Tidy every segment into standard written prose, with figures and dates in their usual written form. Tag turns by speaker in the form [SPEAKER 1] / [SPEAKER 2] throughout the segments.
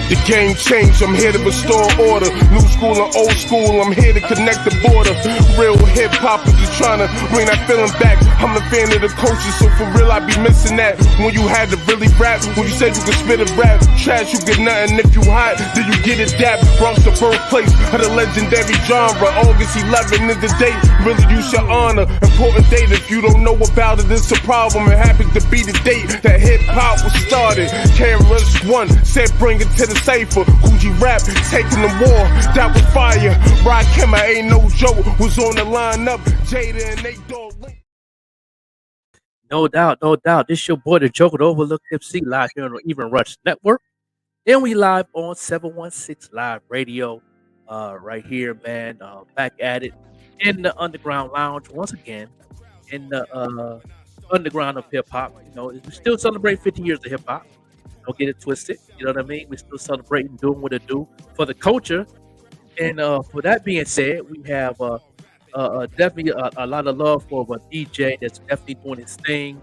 [SPEAKER 1] The game changed, I'm here to restore order. New school and old school, I'm here to connect the border. Real hip-hop is just trying to bring that feeling back. I'm a fan of the culture, so for real I be missing that. When you had to really rap, when you said you could spit a rap. Trash, you get nothing, if you hot, then you get it dap. Bronx the birthplace of the legendary genre. August 11 is the date, really you should honor. Important date, if you don't know about it, it's a problem. It happens to be the date that hip-hop was started. KRS-One said bring it to the cipher. Coogee rap, taking the war, that was fire. Rakim, I ain't no joke, was on the lineup. Jada and Nate Dogg.
[SPEAKER 2] No doubt, no doubt. This your boy, the Joker, the Overlooked MC, live here on the Even Rush Network. And we live on 716 Live Radio, right here, man. Back at it in the Underground Lounge once again, in the underground of hip hop. You know, we still celebrate 50 years of hip hop. Don't get it twisted. You know what I mean? We're still celebrating, doing what it do for the culture. And for that being said, we have definitely a lot of love for a DJ that's definitely doing his thing.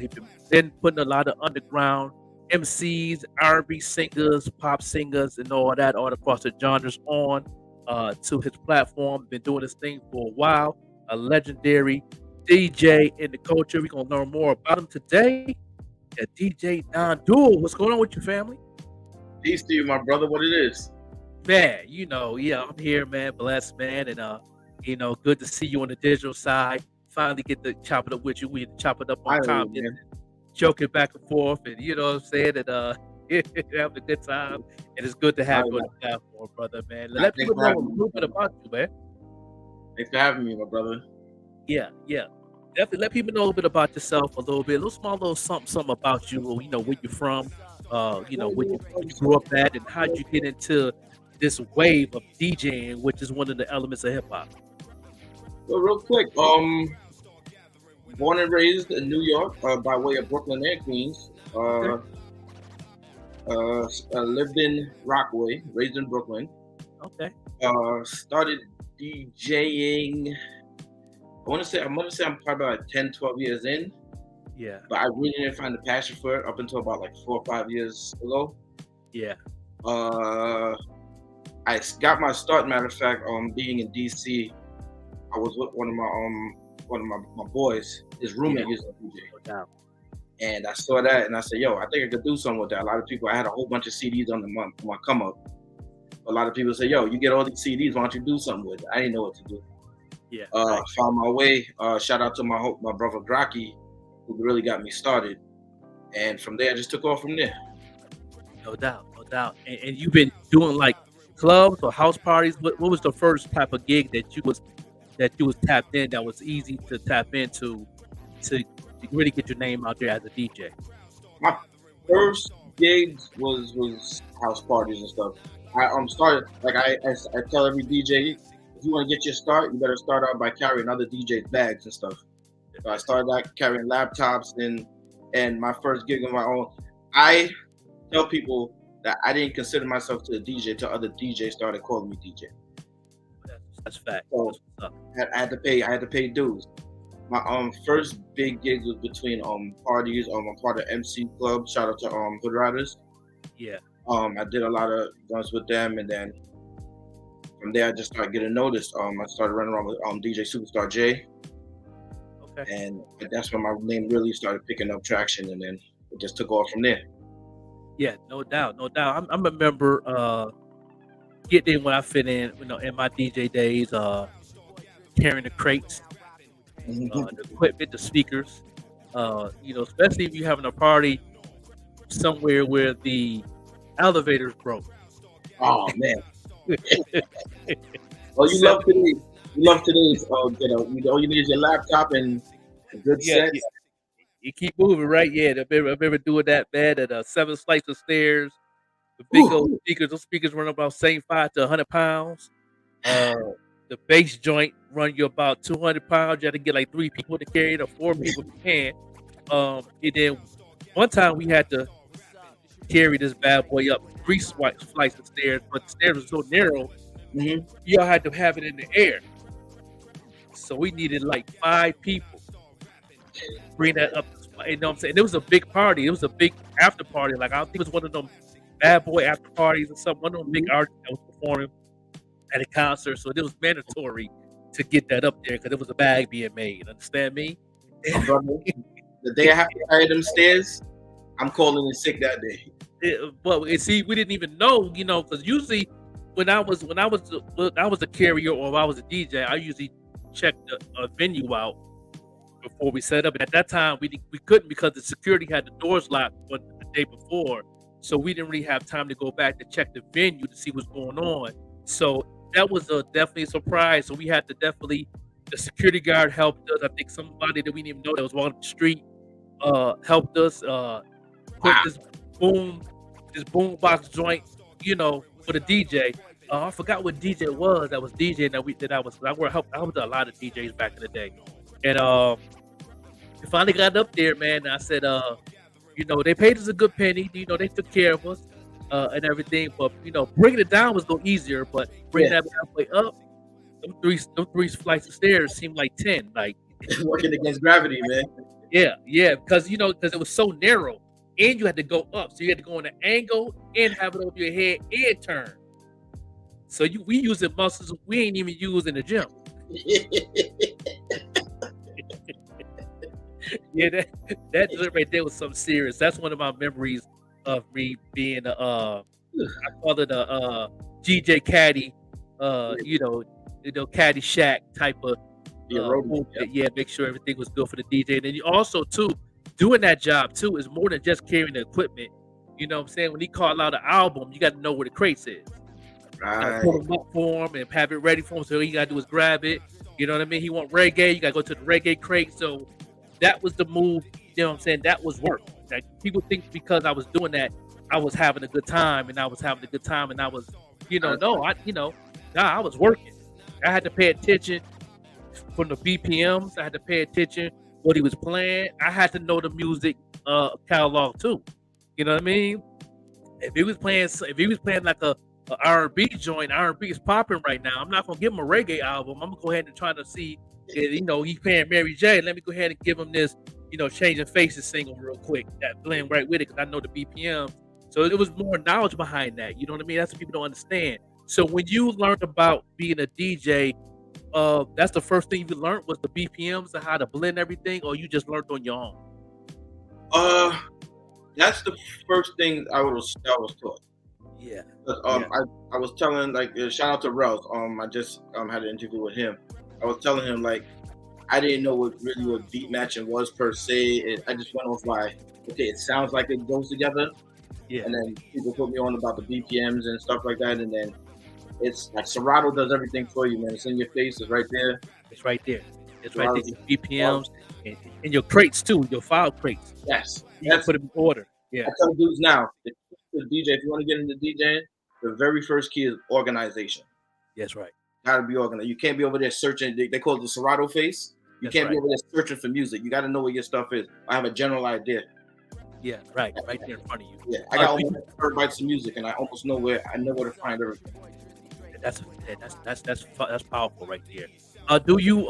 [SPEAKER 2] He's been putting a lot of underground MCs, R&B singers, pop singers, and all that all across the genres on to his platform. Been doing his thing for a while. A legendary DJ in the culture. We're going to learn more about him today. DJ Doru. What's going on with your family?
[SPEAKER 3] Peace to you, my brother. What it is?
[SPEAKER 2] Man, you know, yeah, I'm here, man. Blessed, man. And, you know, good to see you on the digital side. Finally get to chop it up with you. We chop it up on comments, joking back and forth. And, you know what I'm saying? And having a good time. And it's good to have you on the platform, brother, man. Let people know a little bit about you, man.
[SPEAKER 3] Thanks for having me, my brother.
[SPEAKER 2] Yeah. Definitely let people know a little bit about yourself, a little something about you, you know, where you're from, you know, where you grew up at, and how you get into this wave of DJing, which is one of the elements of hip hop.
[SPEAKER 3] So real quick, born and raised in New York, by way of Brooklyn and Queens. Lived in Rockaway, raised in Brooklyn.
[SPEAKER 2] Okay.
[SPEAKER 3] Started DJing. I'm gonna say I'm probably about 10, 12 years in.
[SPEAKER 2] Yeah.
[SPEAKER 3] But I really didn't find the passion for it up until about like 4 or 5 years ago.
[SPEAKER 2] Yeah.
[SPEAKER 3] I got my start, matter of fact, being in DC. I was with one of my boys. His roommate used to DJ. And I saw that and I said, yo, I think I could do something with that. A lot of people, I had a whole bunch of CDs on my come up. A lot of people say, yo, you get all these CDs, why don't you do something with it? I didn't know what to do.
[SPEAKER 2] Yeah.
[SPEAKER 3] Found my way. Shout out to my brother Graki, who really got me started. And from there, I just took off from there.
[SPEAKER 2] No doubt. And you've been doing like clubs or house parties. What was the first type of gig that you was tapped in, that was easy to tap into to really get your name out there as a DJ?
[SPEAKER 3] My first gigs was house parties and stuff. I started, like I tell every DJ, if you want to get your start, you better start out by carrying other DJs' bags and stuff. So I started out carrying laptops and my first gig on my own. I tell people that I didn't consider myself to a DJ until other DJs started calling me DJ.
[SPEAKER 2] That's fact.
[SPEAKER 3] So I had to pay dues. My first big gig was between parties. I'm part of MC Club. Shout out to Hood Riders.
[SPEAKER 2] Yeah.
[SPEAKER 3] I did a lot of runs with them, and then from there I just started getting noticed. I started running around with DJ Superstar J.
[SPEAKER 2] Okay.
[SPEAKER 3] And that's when my name really started picking up traction, and then it just took off from there.
[SPEAKER 2] Yeah, no doubt. I remember getting in when I fit in, you know, in my DJ days, carrying the crates, the equipment, the speakers, you know, especially if you're having a party somewhere where the elevators broke.
[SPEAKER 3] Oh man. Oh, you love today's. You love today's. All you need is your laptop and a good set.
[SPEAKER 2] Yeah. You keep moving, right? Yeah, I remember doing that, man, at 7 flights of stairs. The big old speakers. Those speakers run about 75 to 100 pounds. The bass joint run you about 200 pounds. You had to get like 3 people to carry it or 4 people to can. And then one time we had to carry this bad boy up 3 flights of stairs, but the stairs were so narrow, you all had to have it in the air. So we needed like 5 people to bring that up You know what I'm saying? It was a big party. It was a big after party. Like, I think it was one of them bad boy after parties or something. One of them big artists that was performing at a concert. So it was mandatory to get that up there because there was a bag being made. Understand me?
[SPEAKER 3] Brother, the day I have to carry them stairs, I'm calling in sick that day.
[SPEAKER 2] But see, we didn't even know, because usually when I was a carrier or if I was a DJ, I usually checked the venue out before we set up. And at that time, we couldn't because the security had the doors locked the day before, so we didn't really have time to go back to check the venue to see what's going on. So that was definitely a surprise. So we had to definitely. The security guard helped us. I think somebody that we didn't even know that was walking up the street helped us put this boombox joint, for the DJ. I forgot what DJ it was that was DJing I was a lot of DJs back in the day. And we finally got up there, man. And I said, they paid us a good penny. They took care of us and everything. But bringing it down was a little easier. But bringing that halfway up, them three flights of stairs seemed like 10. Like
[SPEAKER 3] working against gravity, man.
[SPEAKER 2] Yeah, because it was so narrow, and you had to go up, so you had to go on an angle and have it over your head and turn. So we using muscles we ain't even used in the gym. Yeah, that right there was something serious. That's one of my memories of me being I call it a GJ caddy, caddy shack type of make sure everything was good for the DJ. And then you also too doing that job too is more than just carrying the equipment. You know what I'm saying? When he call out an album, you got to know where the crates is.
[SPEAKER 3] Right.
[SPEAKER 2] Pull them up for him and have it ready for him. So all you got to do is grab it. You know what I mean? He want reggae, you got to go to the reggae crate. So that was the move. You know what I'm saying? That was work. Like, people think because I was doing that, I was having a good time, and I was, I was working. I had to pay attention from the BPMs. I had to pay attention what he was playing. I had to know the music catalog too. You know what I mean? If he was playing like a R&B joint, R&B is popping right now, I'm not gonna give him a reggae album. I'm gonna go ahead and try to see, he's playing Mary J. Let me go ahead and give him this, Changing Faces single real quick that blend right with it because I know the BPM. So it was more knowledge behind that. You know what I mean? That's what people don't understand. So when you learned about being a DJ, that's the first thing you learned was the BPMs and how to blend everything, or you just learned on your own?
[SPEAKER 3] That's the first thing I was taught.
[SPEAKER 2] Yeah.
[SPEAKER 3] I was telling, like, shout out to Rels. I just had an interview with him. I was telling him, like, I didn't know what beat matching was per se. I just went off by, okay, it sounds like it goes together.
[SPEAKER 2] Yeah.
[SPEAKER 3] And then people put me on about the BPMs and stuff like that. And then it's like Serato does everything for you, man. It's in your face. It's right there.
[SPEAKER 2] It's right there. It's right there. Your BPMs and your crates too. Your file crates.
[SPEAKER 3] Yes.
[SPEAKER 2] You put them in order. Yeah.
[SPEAKER 3] I tell dudes now, if you want to get into DJing, the very first key is organization.
[SPEAKER 2] That's right.
[SPEAKER 3] Gotta be organized. You can't be over there searching. They call it the Serato face. You can't be over there searching for music. You got to know where your stuff is. I have a general idea.
[SPEAKER 2] Yeah, right there in front of you.
[SPEAKER 3] Yeah, I got almost 30 bytes of music, and I almost know where to find everything. That's powerful right there. Do you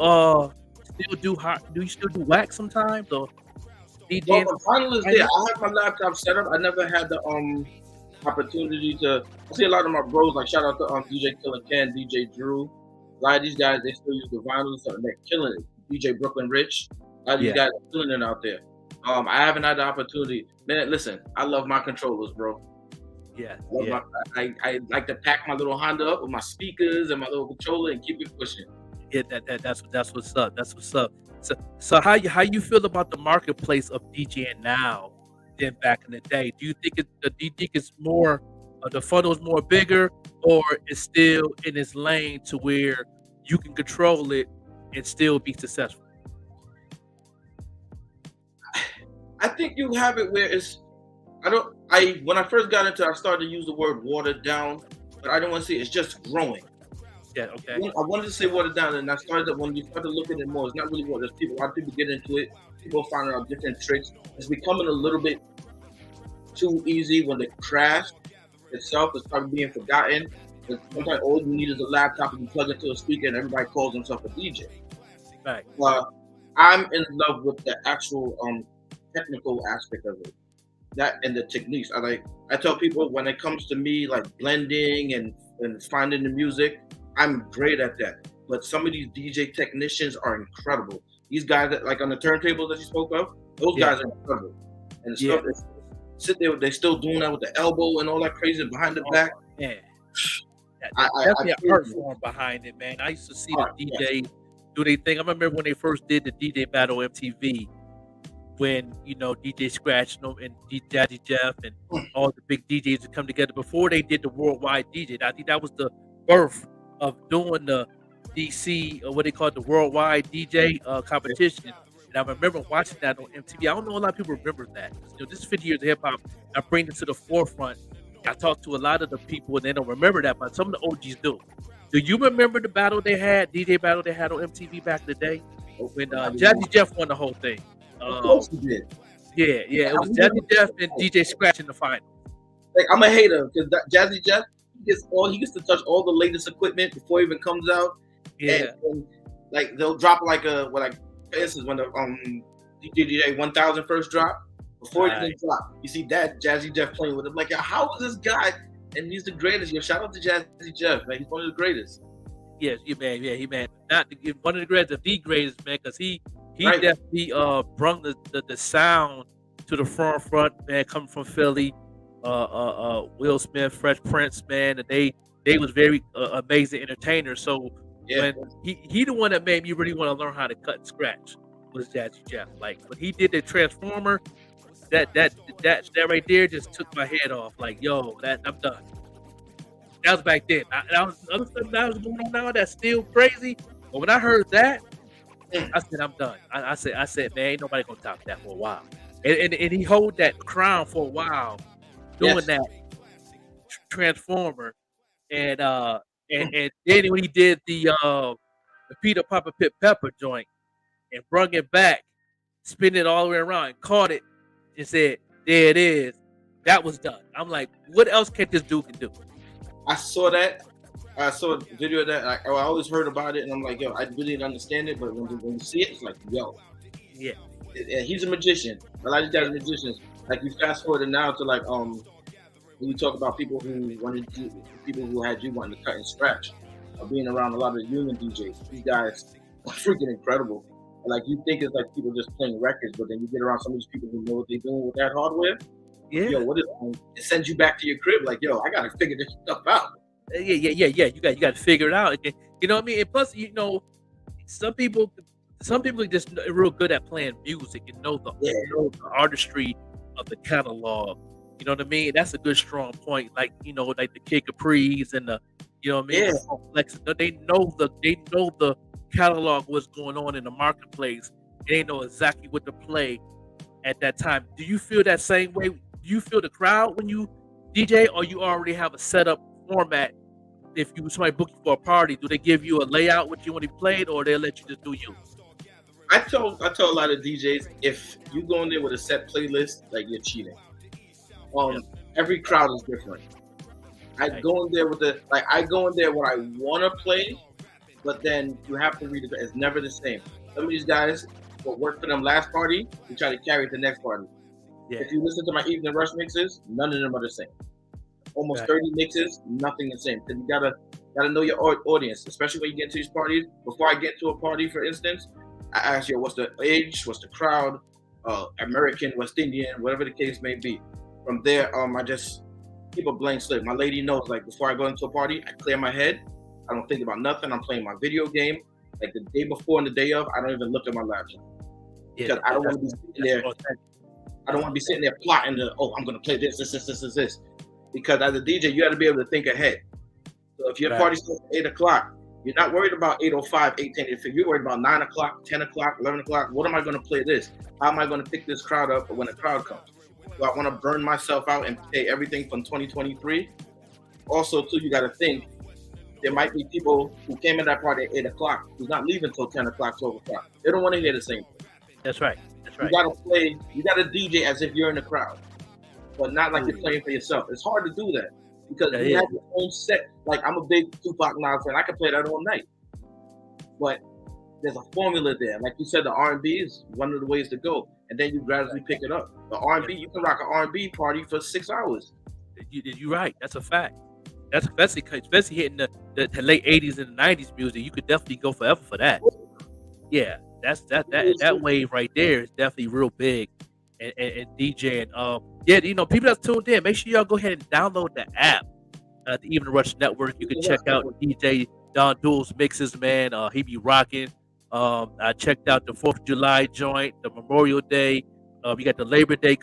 [SPEAKER 3] still do wax sometimes or DJing? Well, the final is there. I have my laptop set up. I never had the opportunity to. I see a lot of my bros, like shout out to DJ Killer Ken, DJ Drew. A lot of these guys, they still use the vinyl, so they're killing it. DJ Brooklyn Rich, a lot of these guys are killing it out there. I haven't had the opportunity. Man, listen, I love my controllers, bro.
[SPEAKER 2] Yeah.
[SPEAKER 3] I like to pack my little Honda up with my speakers and my little controller and keep it pushing.
[SPEAKER 2] Yeah, that's what's up. That's what's up. So how you feel about the marketplace of DJing now than back in the day? Do you think the DJ is more, the funnel is more bigger, or is still in its lane to where you can control it and still be successful?
[SPEAKER 3] I think you have it where it's. When I first got into it, I started to use the word watered down, but I don't want to say it's just growing.
[SPEAKER 2] Yeah, okay.
[SPEAKER 3] I wanted to say watered down, and I started that when you start to look at it more, it's not really what there's people. A lot of people get into it. People find out different tricks. It's becoming a little bit too easy when the craft itself is probably being forgotten. Sometimes all you need is a laptop and you plug it to a speaker, and everybody calls themselves a DJ.
[SPEAKER 2] Right.
[SPEAKER 3] I'm in love with the actual technical aspect of it. That and the techniques. I tell people when it comes to me like blending and finding the music, I'm great at that. But some of these DJ technicians are incredible. These guys that like on the turntables that you spoke of, those guys are incredible. And the stuff they sit there, they still doing that with the elbow and all that crazy behind the back.
[SPEAKER 2] Yeah. Definitely an art form behind it, man. I used to see the DJs do their thing. I remember when they first did the DJ Battle MTV, when DJ Scratch and Jazzy Jeff and all the big DJs would come together before they did the worldwide DJ. I think that was the birth of doing the DC or what they call the worldwide DJ competition. And I remember watching that on MTV. I don't know a lot of people remember that. This is 50 years of hip hop. I bring it to the forefront. I talked to a lot of the people and they don't remember that, but some of the OGs do. Do you remember the battle they had, DJ battle they had on MTV back in the day? When Jazzy Jeff won the whole thing.
[SPEAKER 3] Of course he did.
[SPEAKER 2] Yeah. It was Jazzy Jeff and DJ Scratch in the final.
[SPEAKER 3] Like, I'm a hater because Jazzy Jeff, he gets to touch all the latest equipment before it even comes out.
[SPEAKER 2] Yeah.
[SPEAKER 3] And like they'll drop for instance, when the DJ 1000 first drop, before it even drop, you see that Jazzy Jeff playing with him. Like, how is this guy? And he's the greatest. Shout out to Jazzy Jeff, man. He's one of the greatest.
[SPEAKER 2] Yes, he man. Not one of the greatest, the greatest, man, because he definitely brought the sound to the front, man, coming from Philly. Will Smith, Fresh Prince, man, and they was very amazing entertainers. So when he the one that made me really want to learn how to cut and scratch was Jazzy Jeff. Like when he did the Transformer, that right there just took my head off. Like, yo, I'm done. That was back then. Other stuff that was going on now that's still crazy. But when I heard that, I said, I'm done. I said, man, ain't nobody gonna top that for a while. And he hold that crown for a while, doing that Transformer, and then when he did the Peter Papa Pit Pepper joint and brung it back, spin it all the way around and caught it and said, there it is. That was done. I'm like, what else can this dude can do?
[SPEAKER 3] I saw that. I saw a video of that. I always heard about it, and I'm like, yo, I really didn't understand it, but when you see it, it's like, yo.
[SPEAKER 2] Yeah.
[SPEAKER 3] And he's a magician. A lot of these guys are magicians. Like, you fast forward now to like, when you talk about people who had you wanting to cut and scratch, being around a lot of union DJs, these guys are freaking incredible. Like, you think it's like people just playing records, but then you get around some of these people who know what they're doing with that hardware.
[SPEAKER 2] Yeah.
[SPEAKER 3] Yo, it sends you back to your crib. Like, yo, I gotta figure this stuff out.
[SPEAKER 2] Yeah. You got to figure it out. You know what I mean? And plus, some people are just real good at playing music and know the artistry of the catalog. You know what I mean? That's a good strong point. Like, like the Kid Capri's and the, you know what I mean? Yeah. They know the catalog, what's going on in the marketplace. They know exactly what to play at that time. Do you feel that same way? Do you feel the crowd when you DJ, or you already have a setup format? If somebody book you for a party, do they give you a layout what you want to be played, or they let you just do you?
[SPEAKER 3] I tell a lot of DJs, if you go in there with a set playlist, like, you're cheating. Every crowd is different. I go in there what I want to play, but then you have to read it. It's never the same. Some of these guys, what worked for them last party, we try to carry it to the next party. Yeah. If you listen to my Evening Rush mixes, none of them are the same. Almost 30 mixes, nothing the same. Because you gotta know your audience, especially when you get to these parties. Before I get to a party, for instance, I ask you, what's the age, what's the crowd, American, West Indian, whatever the case may be. From there, I just keep a blank slate. My lady knows, like, before I go into a party, I clear my head. I don't think about nothing. I'm playing my video game. Like, the day before and the day of, I don't even look at my laptop. Because I don't want to be sitting there. I don't want to be sitting there plotting I'm going to play this. Because as a DJ, you got to be able to think ahead. So if your party starts at 8 o'clock, you're not worried about 8:05, 8:10. If you're worried about 9 o'clock, 10 o'clock, 11 o'clock, what am I going to play this? How am I going to pick this crowd up when the crowd comes? Do I want to burn myself out and play everything from 2023? Also, too, you got to think, there might be people who came in that party at 8 o'clock who's not leaving until 10 o'clock, 12 o'clock. They don't want to hear the same thing.
[SPEAKER 2] That's right.
[SPEAKER 3] You got to DJ as if you're in the crowd, but not like you're playing for yourself. It's hard to do that because you have your own set. Like, I'm a big Tupac Nas fan. I can play that all night. But there's a formula there. Like you said, the R&B is one of the ways to go, and then you gradually pick it up. The R&B, you can rock an R&B party for 6 hours.
[SPEAKER 2] You're right. That's a fact. That's especially hitting the late 80s and the 90s music. You could definitely go forever for that. Yeah, that wave right there is definitely real big. And DJing. Yeah, people that's tuned in, make sure y'all go ahead and download the app. The Even Rush Network. You can check out DJ Don Duel's mixes, man. He be rocking. I checked out the 4th of July joint, the Memorial Day. We got the Labor Day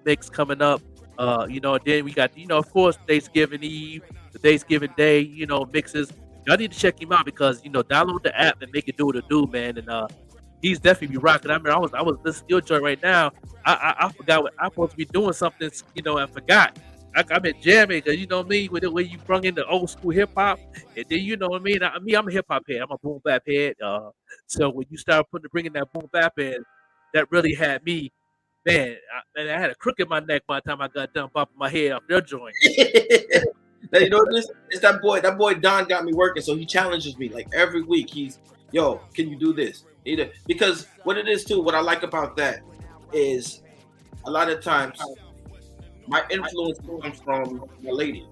[SPEAKER 2] mix coming up. Then we got, of course, Thanksgiving Eve, the Thanksgiving Day, mixes. Y'all need to check him out because, download the app and make it do what it do, man. And he's definitely be rocking. I mean, I was listening to your joint right now. I forgot what I'm supposed to be doing something, I forgot. I've been jamming because you know me with the way you brought in the old school hip hop, and then you know what I mean. I'm a hip hop head. I'm a boom bap head. So when you start bringing that boom bap in, that really had me, man. I had a crook in my neck by the time I got done bopping my head off their joint.
[SPEAKER 3] Now, you know what this? It's that boy. That boy Don got me working, so he challenges me like every week. He's, yo, can you do this? Because what it is too. What I like about that is a lot of times my influence comes from my lady.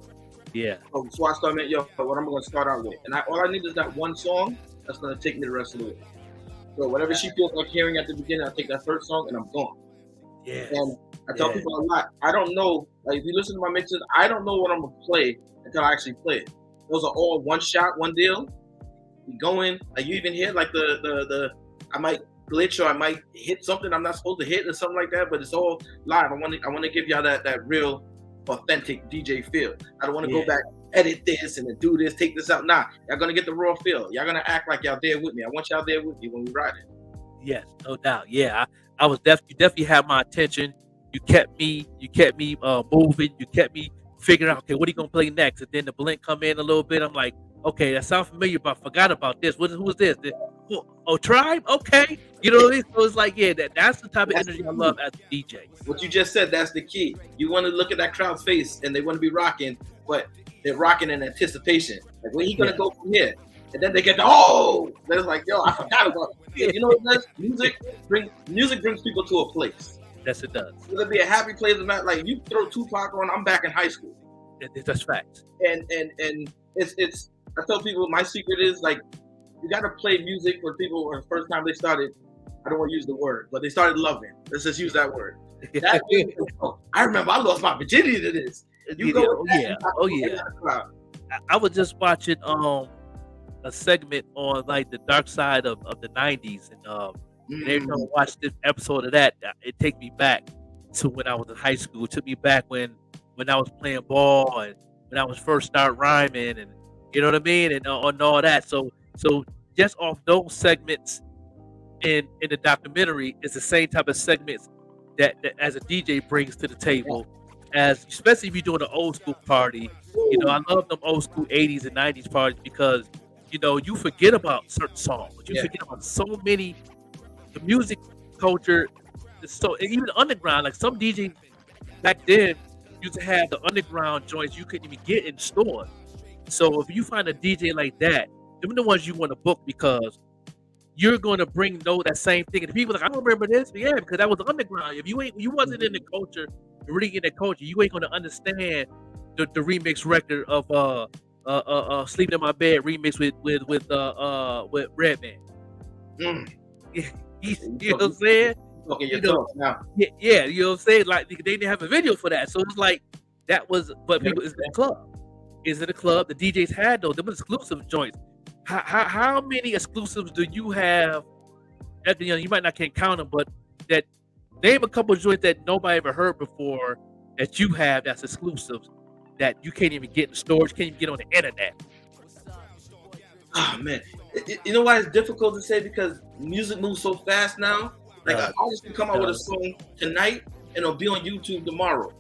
[SPEAKER 2] Yeah.
[SPEAKER 3] So I started, what I'm going to start out with. And all I need is that one song that's going to take me the rest of the way. So whatever she feels like hearing at the beginning, I'll take that first song and I'm gone.
[SPEAKER 2] Yeah.
[SPEAKER 3] And I tell people a lot, I don't know, like if you listen to my mixes, I don't know what I'm going to play until I actually play it. Those are all one shot, one deal. We go in, like you even hear like the I might glitch or I might hit something I'm not supposed to hit or something like that, but it's all live. I want to give y'all that real authentic DJ feel. I don't want to go back, edit this and then do this, take this out. Nah, y'all gonna get the raw feel. Y'all gonna act like y'all there with me. I want y'all there with me when we ride it.
[SPEAKER 2] Yes, no doubt. Yeah, I was definitely had my attention. You kept me moving. You kept me figuring out, okay, what are you gonna play next? And then the blink come in a little bit. I'm like, okay, that sounds familiar, but I forgot about this. Who was this? Tribe? Okay. You know what I mean? So it's like, that's the type of energy I love as a DJ.
[SPEAKER 3] What you just said, that's the key. You want to look at that crowd's face and they want to be rocking, but they're rocking in anticipation. Like, where he gonna go from here? And then they get they're like, yo, I forgot about it. You know what it does? Music brings people to a place.
[SPEAKER 2] Yes, it does.
[SPEAKER 3] It'll be a happy place. Like, you throw Tupac on, I'm back in high school.
[SPEAKER 2] That's facts.
[SPEAKER 3] And it's I tell people my secret is, like, you got to play music for people when the first time they started, I don't want to use the word, but they started loving. Let's just use that word. I remember I lost my virginity to this.
[SPEAKER 2] I was just watching a segment on like the dark side of the 90s, and every time I watch this episode of that, it takes me back to when I was in high school. It took me back when I was playing ball and when I was first start rhyming, and you know what I mean, and all that. So just off those segments in the documentary is the same type of segments that as a DJ brings to the table, as especially if you're doing an old school party. I love them old school 80s and 90s parties because you forget about certain songs. You forget about so many. The music culture is so, and even underground, like some DJs back then used to have the underground joints you couldn't even get in stores. So if you find a DJ like that, them are the ones you want to book because you're going to bring that same thing. And people are like, I don't remember this, because that was underground. If you wasn't in the culture, really in the culture, you ain't going to understand the remix record of "Sleeping in My Bed" remix with Redman. You know what I'm saying?
[SPEAKER 3] Okay, you know now.
[SPEAKER 2] Yeah, you know what I'm saying? Like they didn't have a video for that, so it's like that was. But people, is the club? Is it a club? The DJs had those. Them exclusive joints. How many exclusives do you have? You might not can count them, but that name a couple of joints that nobody ever heard before that you have that's exclusives that you can't even get in stores, can't even get on the internet.
[SPEAKER 3] Oh man, you know why it's difficult to say, because music moves so fast now. Like an artist can come out with a song tonight and it'll be on YouTube tomorrow.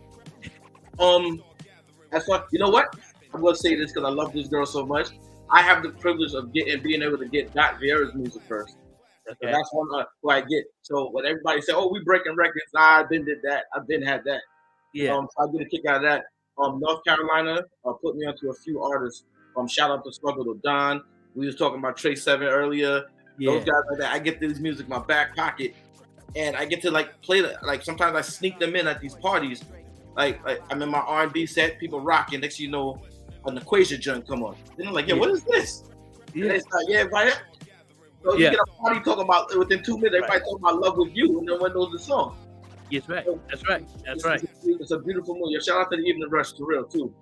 [SPEAKER 3] That's why, you know what? I'm gonna say this because I love this girl so much. I have the privilege of being able to get Dot Vieira's music first. Okay. That's one who I get. So when everybody say, "Oh, we breaking records," I've been did that. I've been had that.
[SPEAKER 2] Yeah.
[SPEAKER 3] So I get a kick out of that. North Carolina put me onto a few artists. Shout out to Struggle to Don. We was talking about Trey 7 earlier. Those guys like that. I get this music in my back pocket, and I get to like play the like. Sometimes I sneak them in at these parties. Like I'm in my R&B set, people rocking. Next, you know, an Equation joint come on. Then I'm like, what is this? And they start, right. So you get a party talking about within 2 minutes. Everybody talking about Love With You, and then one knows the song.
[SPEAKER 2] Yes, right.
[SPEAKER 3] So,
[SPEAKER 2] That's right.
[SPEAKER 3] It's a beautiful movie. Shout out to the Evening Rush to real too.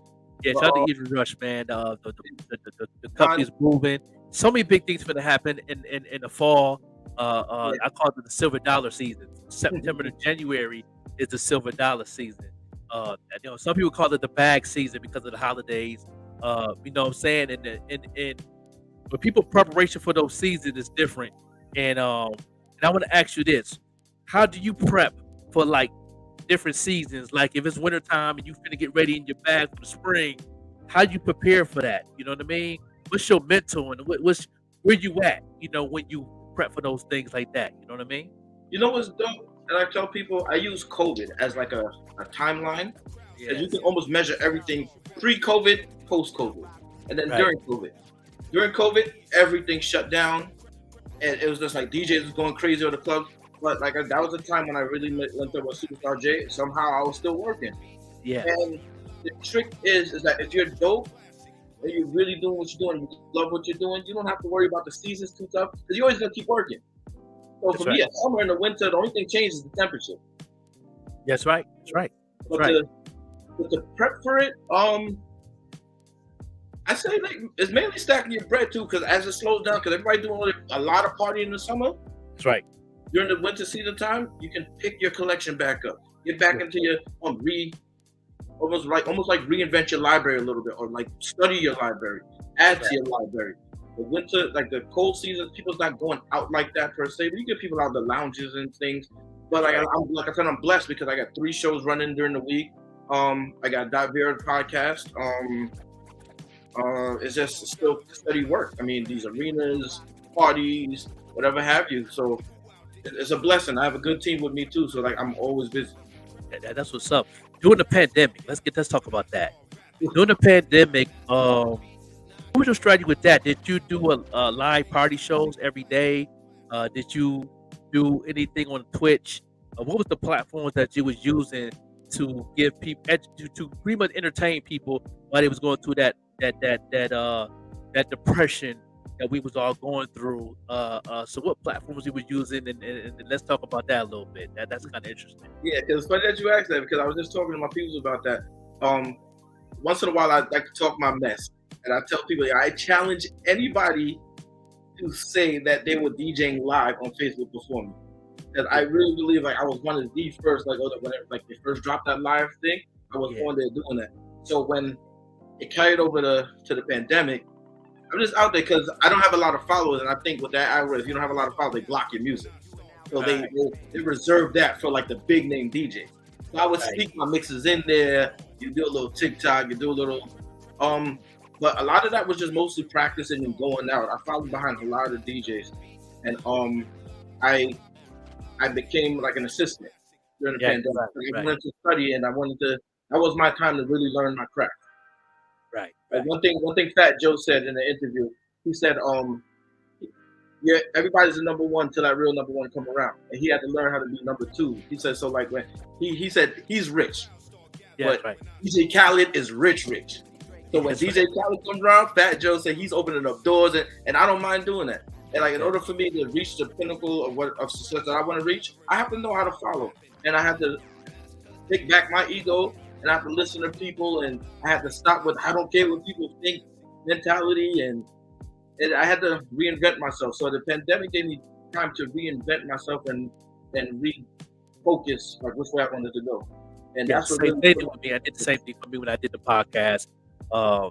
[SPEAKER 2] Yeah, shout out to Evening Rush, man. The company's moving. So many big things going to happen in the fall. I call it the silver dollar season. September to January is the silver dollar season. You know, some people call it the bag season because of the holidays. You know what I'm saying? And but people preparation for those seasons is different. And I want to ask you this: how do you prep for like different seasons? Like if it's wintertime and you finna get ready in your bag for the spring, how do you prepare for that? You know what I mean? What's your mental and where you at? You know, when you prep for those things like that. You know what I mean?
[SPEAKER 3] You know what's dope? And I tell people I use COVID as like a timeline. Because you can almost measure everything pre-COVID, post-COVID, and then during COVID. During COVID, everything shut down, and it was just like DJs was going crazy on the clubs. But like that was a time when I really went up with Superstar J. Somehow I was still working. Yeah. And the trick is that if you're dope and you're really doing what you're doing, you love what you're doing, you don't have to worry about the seasons too tough because you're always gonna keep working. So for me, summer and the winter, the only thing changes is the temperature.
[SPEAKER 2] That's right. That's right.
[SPEAKER 3] But to prep for it, I say like it's mainly stacking your bread too, because as it slows down, because everybody doing a lot of partying in the summer.
[SPEAKER 2] That's right.
[SPEAKER 3] During the winter season time, you can pick your collection back up, get back into your almost like reinvent your library a little bit, or like study your library, add to your library. The winter, like the cold season, people's not going out like that per se, but you get people out the lounges and things. But like I said, I'm blessed because I got 3 shows running during the week. I got Vera podcast. It's just still steady work. I mean, these arenas, parties, whatever have you. So it's a blessing. I have a good team with me too. So like I'm always busy.
[SPEAKER 2] That's what's up. During the pandemic, let's talk about that. During the pandemic, what was your strategy with that? Did you do a live party shows every day? Did you do anything on Twitch? What was the platforms that you was using to give people to pretty much entertain people while they was going through that depression that we was all going through? So what platforms you were using, and let's talk about that a little bit. That's kind of interesting.
[SPEAKER 3] Yeah, because it's funny that you asked that, because I was just talking to my people about that. Once in a while, I like to talk my mess, and I tell people I challenge anybody to say that they were DJing live on Facebook before me. Because I really believe like I was one of the first, like whenever like they first dropped that live thing, I was on there doing that. So when it carried over to the pandemic, I'm just out there because I don't have a lot of followers, and I think with that algorithm, if you don't have a lot of followers, they block your music. So they reserve that for like the big name DJs. So I would sneak my mixes in there. You do a little TikTok, you do a little, but a lot of that was just mostly practicing and going out. I followed behind a lot of DJs, and I became like an assistant during the pandemic. I wanted to study, and that was my time to really learn my craft.
[SPEAKER 2] Right.
[SPEAKER 3] Like one thing Fat Joe said in the interview, he said, everybody's a number one till that real number one come around. And he had to learn how to be number 2. He said, so like when he said he's rich, but DJ Khaled is rich. So when DJ Khaled comes around, Fat Joe said he's opening up doors, and I don't mind doing that. And like in order for me to reach the pinnacle of success that I want to reach, I have to know how to follow, and I have to pick back my ego, and I have to listen to people, and I have to stop with I don't care what people think mentality, and I had to reinvent myself. So the pandemic gave me time to reinvent myself and refocus like which way I wanted to go. And that's what
[SPEAKER 2] same thing with me. I did the same thing for me when I did the podcast. I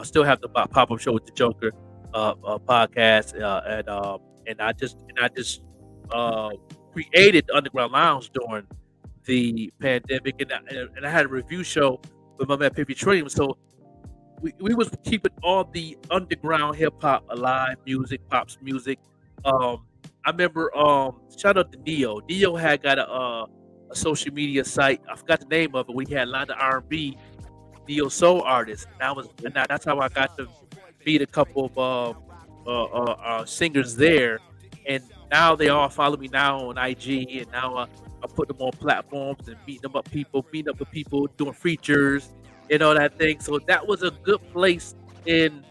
[SPEAKER 2] still have the pop-up show with the Joker podcast, and I just created Underground Lounge during the pandemic, and I had a review show with my man Pippy Trillium. So we was keeping all the underground hip hop alive, pops music. I remember shout out to Neo. Neo had got a social media site. I forgot the name of it. We had a lot of R&B Neo soul artists, and that's how I got to meet a couple of singers there, and now they all follow me now on IG, and now I put them on platforms and meeting up with people, doing features and all that thing. So that was a good place in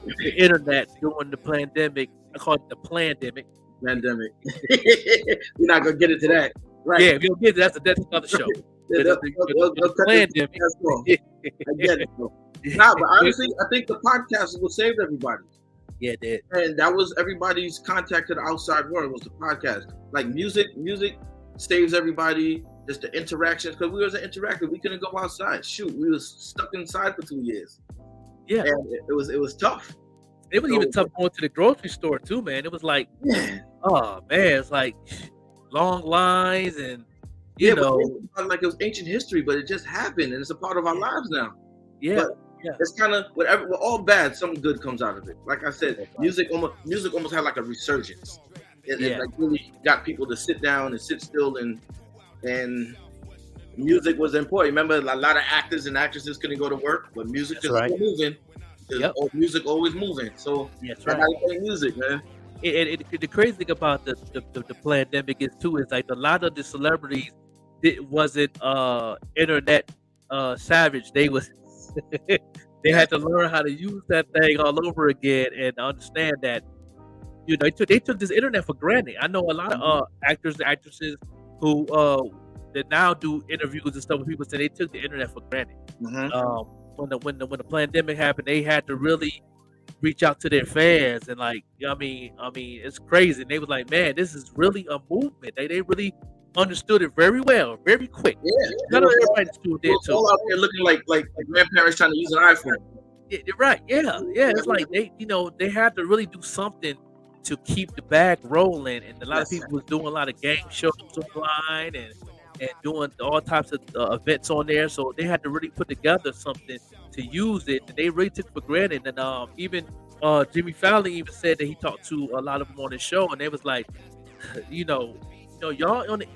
[SPEAKER 2] the internet during the pandemic. I call it the pandemic.
[SPEAKER 3] Pandemic. We're not gonna get into that, right?
[SPEAKER 2] Yeah, we'll get that's another show. The pandemic.
[SPEAKER 3] I get it. Nah, but honestly, I think the podcast is what saved everybody.
[SPEAKER 2] Yeah, it did.
[SPEAKER 3] And that was everybody's contact to the outside world was the podcast. Like music saves everybody. Just the interactions, because we wasn't interactive. We couldn't go outside. Shoot, we was stuck inside for 2 years.
[SPEAKER 2] Yeah,
[SPEAKER 3] and it was tough.
[SPEAKER 2] It was even tough going to the grocery store too, man. It was like, oh man, it's like long lines, and you know,
[SPEAKER 3] like it was ancient history, but it just happened, and it's a part of our lives now.
[SPEAKER 2] Yeah,
[SPEAKER 3] it's kind of whatever. We're all bad. Something good comes out of it. Like I said, music almost had like a resurgence. It like really got people to sit down and sit still, and music was important. Remember, a lot of actors and actresses couldn't go to work, but music just was moving. Music always moving. So
[SPEAKER 2] that's
[SPEAKER 3] right. I play music, man.
[SPEAKER 2] The crazy thing about the pandemic is like a lot of the celebrities wasn't internet savage. They was they had to learn how to use that thing all over again and understand that they took this internet for granted. I know a lot of actors and actresses who that now do interviews and stuff with people say they took the internet for granted. When the pandemic happened, they had to really reach out to their fans and I mean it's crazy. And they was like, man, this is really a movement. They really understood it very well, very quick.
[SPEAKER 3] Yeah,
[SPEAKER 2] not everybody tuned in too.
[SPEAKER 3] All out there looking like grandparents trying to use an iPhone.
[SPEAKER 2] You're right. Yeah. It's like they had to really do something to keep the bag rolling, and a lot of people was doing a lot of game shows online and doing all types of events on there. So they had to really put together something to use it, and they really took it for granted. And even Jimmy Fallon even said that he talked to a lot of them on his show, and they was like, y'all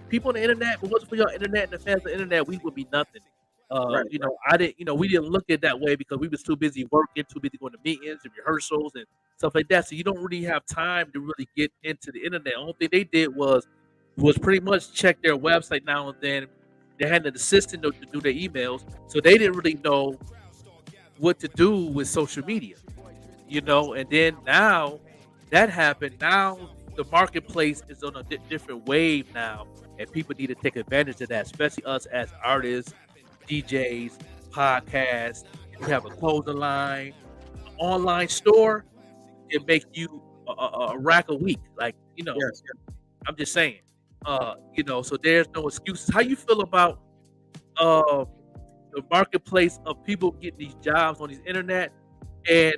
[SPEAKER 2] people on the internet, if it wasn't for y'all internet and the fans of the internet, we would be nothing. I didn't, we didn't look at it that way because we was too busy working, too busy going to meetings and rehearsals and stuff like that. So you don't really have time to really get into the internet. The only thing they did was pretty much check their website now and then. They had an assistant to do their emails, so they didn't really know what to do with social media, And then now that happened. Now the marketplace is on a different wave now, and people need to take advantage of that, especially us as artists, DJs, podcasts. We have a clothing line, an online store. It make you a rack a week, I'm just saying. So there's no excuses. How you feel about the marketplace of people getting these jobs on these internet, and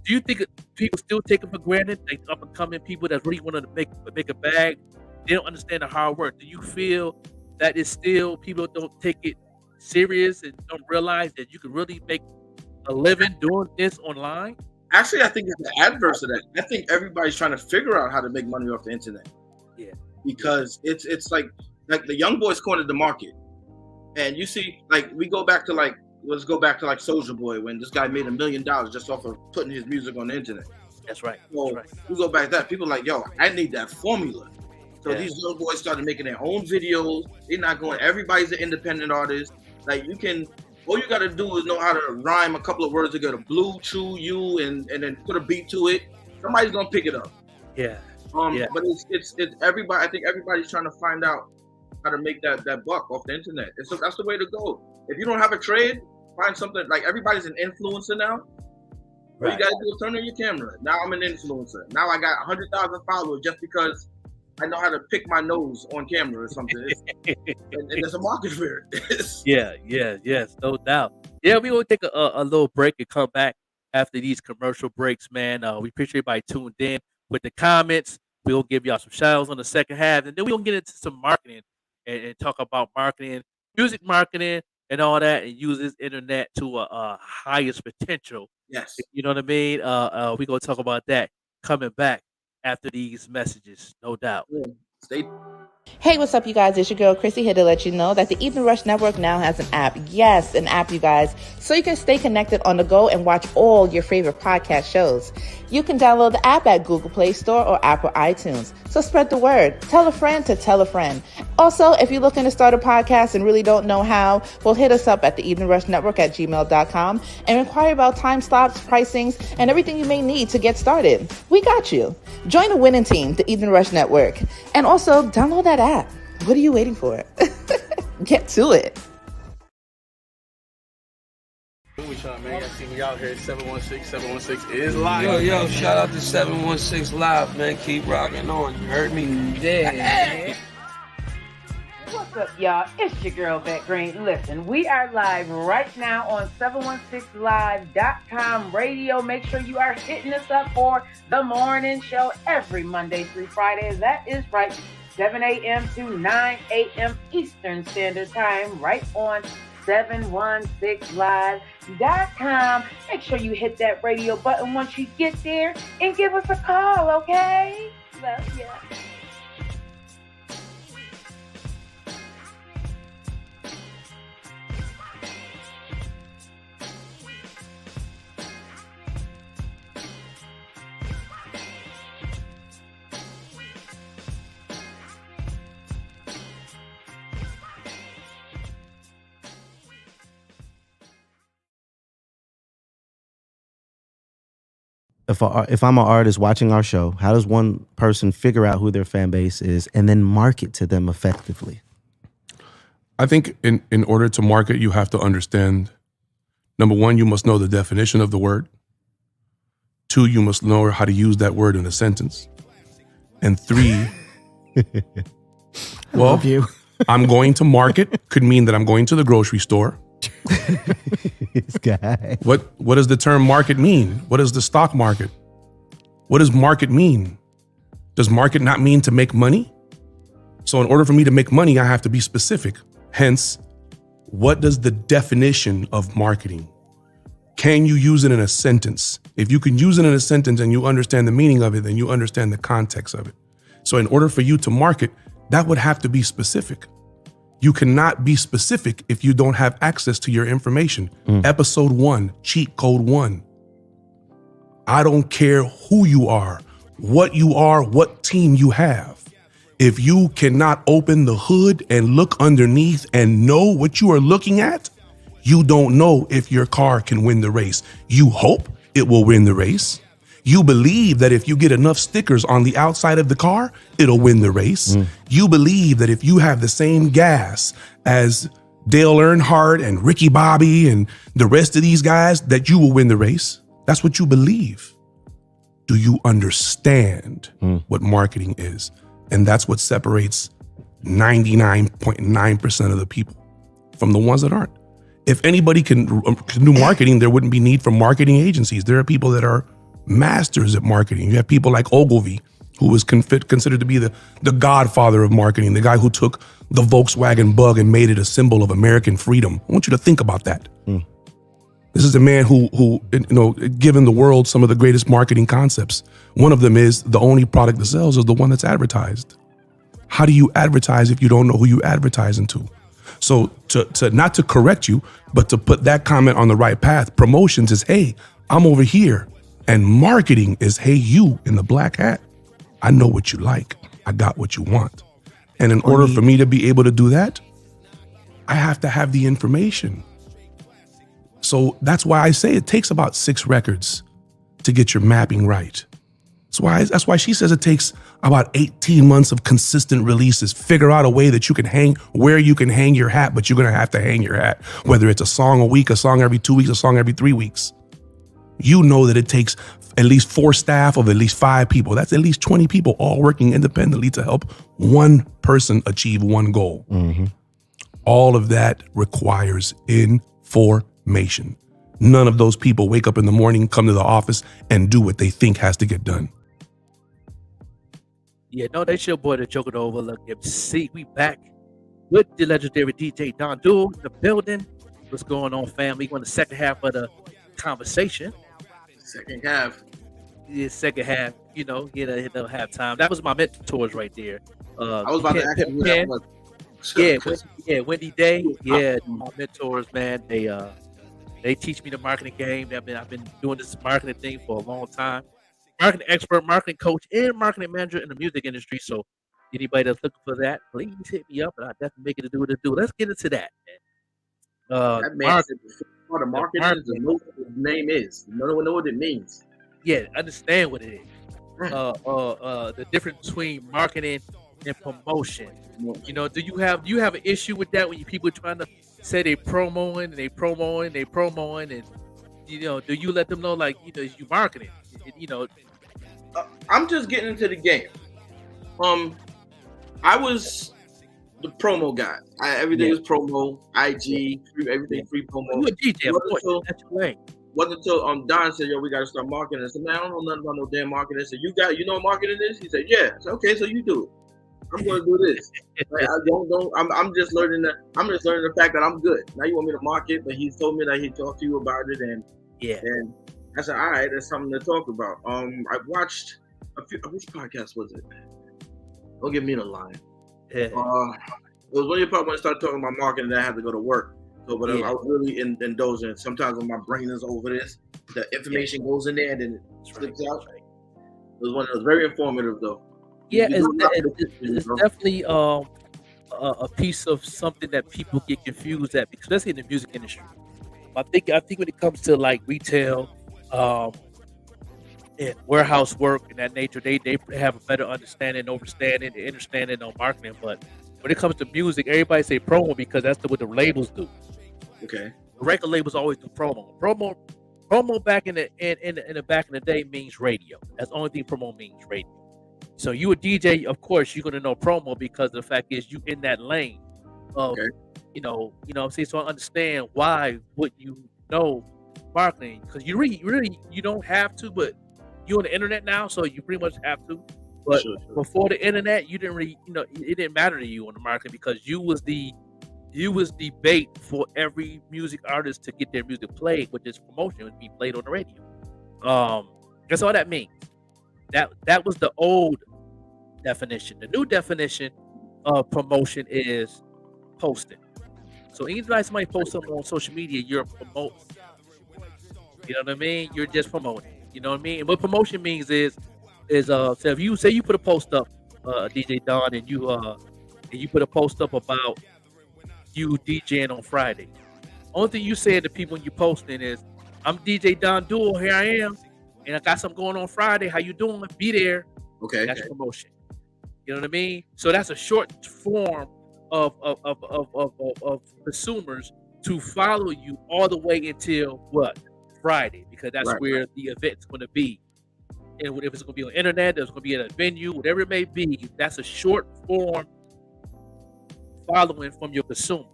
[SPEAKER 2] do you think people still take it for granted? Like up and coming people that really want to make a bag, they don't understand the hard work. Do you feel that it's still people don't take it serious and don't realize that you can really make a living doing this online?
[SPEAKER 3] Actually, I think it's the adverse of that. I think everybody's trying to figure out how to make money off the internet.
[SPEAKER 2] Yeah,
[SPEAKER 3] because it's like the young boys cornered the market, and you see, like let's go back to Soulja Boy when this guy made $1 million just off of putting his music on the internet.
[SPEAKER 2] That's right.
[SPEAKER 3] So we go back to that. People are like, yo, I need that formula. So these young boys started making their own videos. They're not going. Everybody's an independent artist. Like all you got to do is know how to rhyme a couple of words together, blue, chew, you, and then put a beat to it. Somebody's gonna pick it up.
[SPEAKER 2] Yeah.
[SPEAKER 3] But it's everybody. I think everybody's trying to find out how to make that buck off the internet. And so that's the way to go. If you don't have a trade, find something. Like everybody's an influencer now. What you gotta do is turn on your camera. Now I'm an influencer. Now I got 100,000 followers just because I know how to pick my nose on camera or something. And there's a market for it.
[SPEAKER 2] Yes, no doubt. Yeah, we will take a little break and come back after these commercial breaks, man. We appreciate everybody tuned in with the comments. We'll give y'all some shout outs on the second half, and then we'll get into some marketing and talk about marketing, music marketing, and all that, and use this internet to a highest potential.
[SPEAKER 3] Yes.
[SPEAKER 2] You know what I mean? We're going to talk about that coming back after these messages, no doubt.
[SPEAKER 3] Yeah. Stay
[SPEAKER 4] Hey, what's up, you guys? It's your girl, Chrissy, here to let you know that the Evening Rush Network now has an app. Yes, an app, you guys. So you can stay connected on the go and watch all your favorite podcast shows. You can download the app at Google Play Store or Apple iTunes. So spread the word. Tell a friend to tell a friend. Also, if you're looking to start a podcast and really don't know how, well, hit us up at the Evening Rush Network at gmail.com and inquire about time slots, pricings, and everything you may need to get started. We got you. Join the winning team, the Evening Rush Network. And also, download that app. What are you waiting for? Get to it.
[SPEAKER 5] We Shone, man. Y'all see me out here. 716. 716 is live.
[SPEAKER 6] Yo, shout out to 716 Live, man. Keep rocking on. You heard me? Yeah.
[SPEAKER 7] What's up, y'all? It's your girl, Beck Green. Listen, we are live right now on 716live.com radio. Make sure you are hitting us up for the morning show every Monday through Friday. That is right, 7 a.m. to 9 a.m. Eastern Standard Time, right on 716live.com. Make sure you hit that radio button once you get there and give us a call, okay? Love ya.
[SPEAKER 8] If I'm an artist watching our show, how does one person figure out who their fan base is and then market to them effectively?
[SPEAKER 9] I think in order to market, you have to understand, number one, you must know the definition of the word. 2, you must know how to use that word in a sentence. And 3, well, I'm going to market could mean that I'm going to the grocery store.
[SPEAKER 8] This guy.
[SPEAKER 9] What does the term market mean? What is the stock market? What does market mean? Does market not mean to make money? So in order for me to make money, I have to be specific. Hence, what does the definition of marketing? Can you use it in a sentence? If you can use it in a sentence and you understand the meaning of it, then you understand the context of it. So in order for you to market, that would have to be specific. You cannot be specific if you don't have access to your information. Episode 1, cheat code 1. I don't care who you are, what team you have. If you cannot open the hood and look underneath and know what you are looking at, you don't know if your car can win the race. You hope it will win the race. You believe that if you get enough stickers on the outside of the car, it'll win the race. You believe that if you have the same gas as Dale Earnhardt and Ricky Bobby and the rest of these guys, that you will win the race. That's what you believe. Do you understand what marketing is? And that's what separates 99.9% of the people from the ones that aren't. If anybody can do marketing, there wouldn't be need for marketing agencies. There are people that are masters at marketing. You have people like Ogilvy, who was considered to be the godfather of marketing, the guy who took the Volkswagen Bug and made it a symbol of American freedom. I want you to think about that. This is a man who given the world some of the greatest marketing concepts. One of them is the only product that sells is the one that's advertised. How do you advertise if you don't know who you're advertising to? So to not to correct you, but to put that comment on the right path, promotions is, hey, I'm over here. And marketing is, hey, you in the black hat, I know what you like. I got what you want. And in order for me to be able to do that, I have to have the information. So that's why I say it takes about 6 records to get your mapping right. That's why she says it takes about 18 months of consistent releases. Figure out a way that you can hang, where you can hang your hat, but you're going to have to hang your hat, whether it's a song a week, a song every 2 weeks, a song every 3 weeks. You know that it takes at least 4 staff of at least 5 people. That's at least 20 people all working independently to help one person achieve one goal. All of that requires information. None of those people wake up in the morning, come to the office, and do what they think has to get done.
[SPEAKER 2] Yeah, no, that's your boy, the Joker, the Overlook MC. We back with the legendary DJ Doru in the building. What's going on, family? We're in the second half of the conversation.
[SPEAKER 3] Second half.
[SPEAKER 2] Yeah, second half, you know, hit halftime. That was my mentors right there.
[SPEAKER 3] I was about to ask you who that was.
[SPEAKER 2] Wendy Day. Yeah, my mentors, man. They teach me the marketing game. I've been doing this marketing thing for a long time. Marketing expert, marketing coach, and marketing manager in the music industry. So anybody that's looking for that, please hit me up, and I'll definitely make it to do what it do. Let's get into that, man.
[SPEAKER 3] That man said part of marketing is to know what the name is. You know what it means.
[SPEAKER 2] Yeah, understand what it is. The difference between marketing and promotion. You know, do you have an issue with that when people trying to say they promoing and and you know, do you let them know like, you know, you marketing? You know,
[SPEAKER 3] I'm just getting into the game. I was the promo guy. Everything was promo, IG, everything free promo.
[SPEAKER 2] You a DJ, of course. That's your way.
[SPEAKER 3] Wasn't until Don said, "Yo, we got to start marketing." I said, "Man, I don't know nothing about no damn marketing." I said, "You know what marketing is?" He said, "Yeah." I said, "Okay, so you do it. I'm going to do this." Like, I'm just learning that. I'm just learning the fact that I'm good. Now you want me to market, but he told me that he talked to you about it, and I said, "All right, that's something to talk about." I watched a few. Which podcast was it? Don't give me the line. It was when you probably started talking about marketing, that I had to go to work. So, but I was really indulgent. Sometimes when my brain is over this, the information goes in there and then it slips out. It was very informative, though.
[SPEAKER 2] Yeah, it's definitely a piece of something that people get confused at, especially in the music industry. I think when it comes to like retail, and warehouse work and that nature, they have a better understanding on marketing. But when it comes to music, everybody say promo because that's what the labels do.
[SPEAKER 3] Okay.
[SPEAKER 2] The record labels always do promo. Promo back in the back in the day means radio. That's the only thing promo means, radio. So you a DJ, of course, you're gonna know promo because the fact is you in that lane of you know what I'm saying. So I understand why would you know marketing, because you really you don't have to, but you're on the internet now, so you pretty much have to. But before the internet, you didn't really, it didn't matter to you on the market because you was the bait for every music artist to get their music played, which is promotion, would be played on the radio. That's all that means. That was the old definition. The new definition of promotion is posting. So anytime somebody posts something on social media, you're promoting. You know what I mean? You're just promoting. You know what I mean? And what promotion means is so if you say you put a post up, DJ Don, and you put a post up about you DJing on Friday. Only thing you say to people when you posting is, "I'm DJ Don Duel, here I am, and I got something going on Friday. How you doing? Be there."
[SPEAKER 3] Okay.
[SPEAKER 2] That's promotion. You know what I mean? So that's a short form of consumers to follow you all the way until what? Friday, because that's where the event's going to be. And if it's going to be on the internet, there's going to be at a venue, whatever it may be, that's a short form following from your consumers.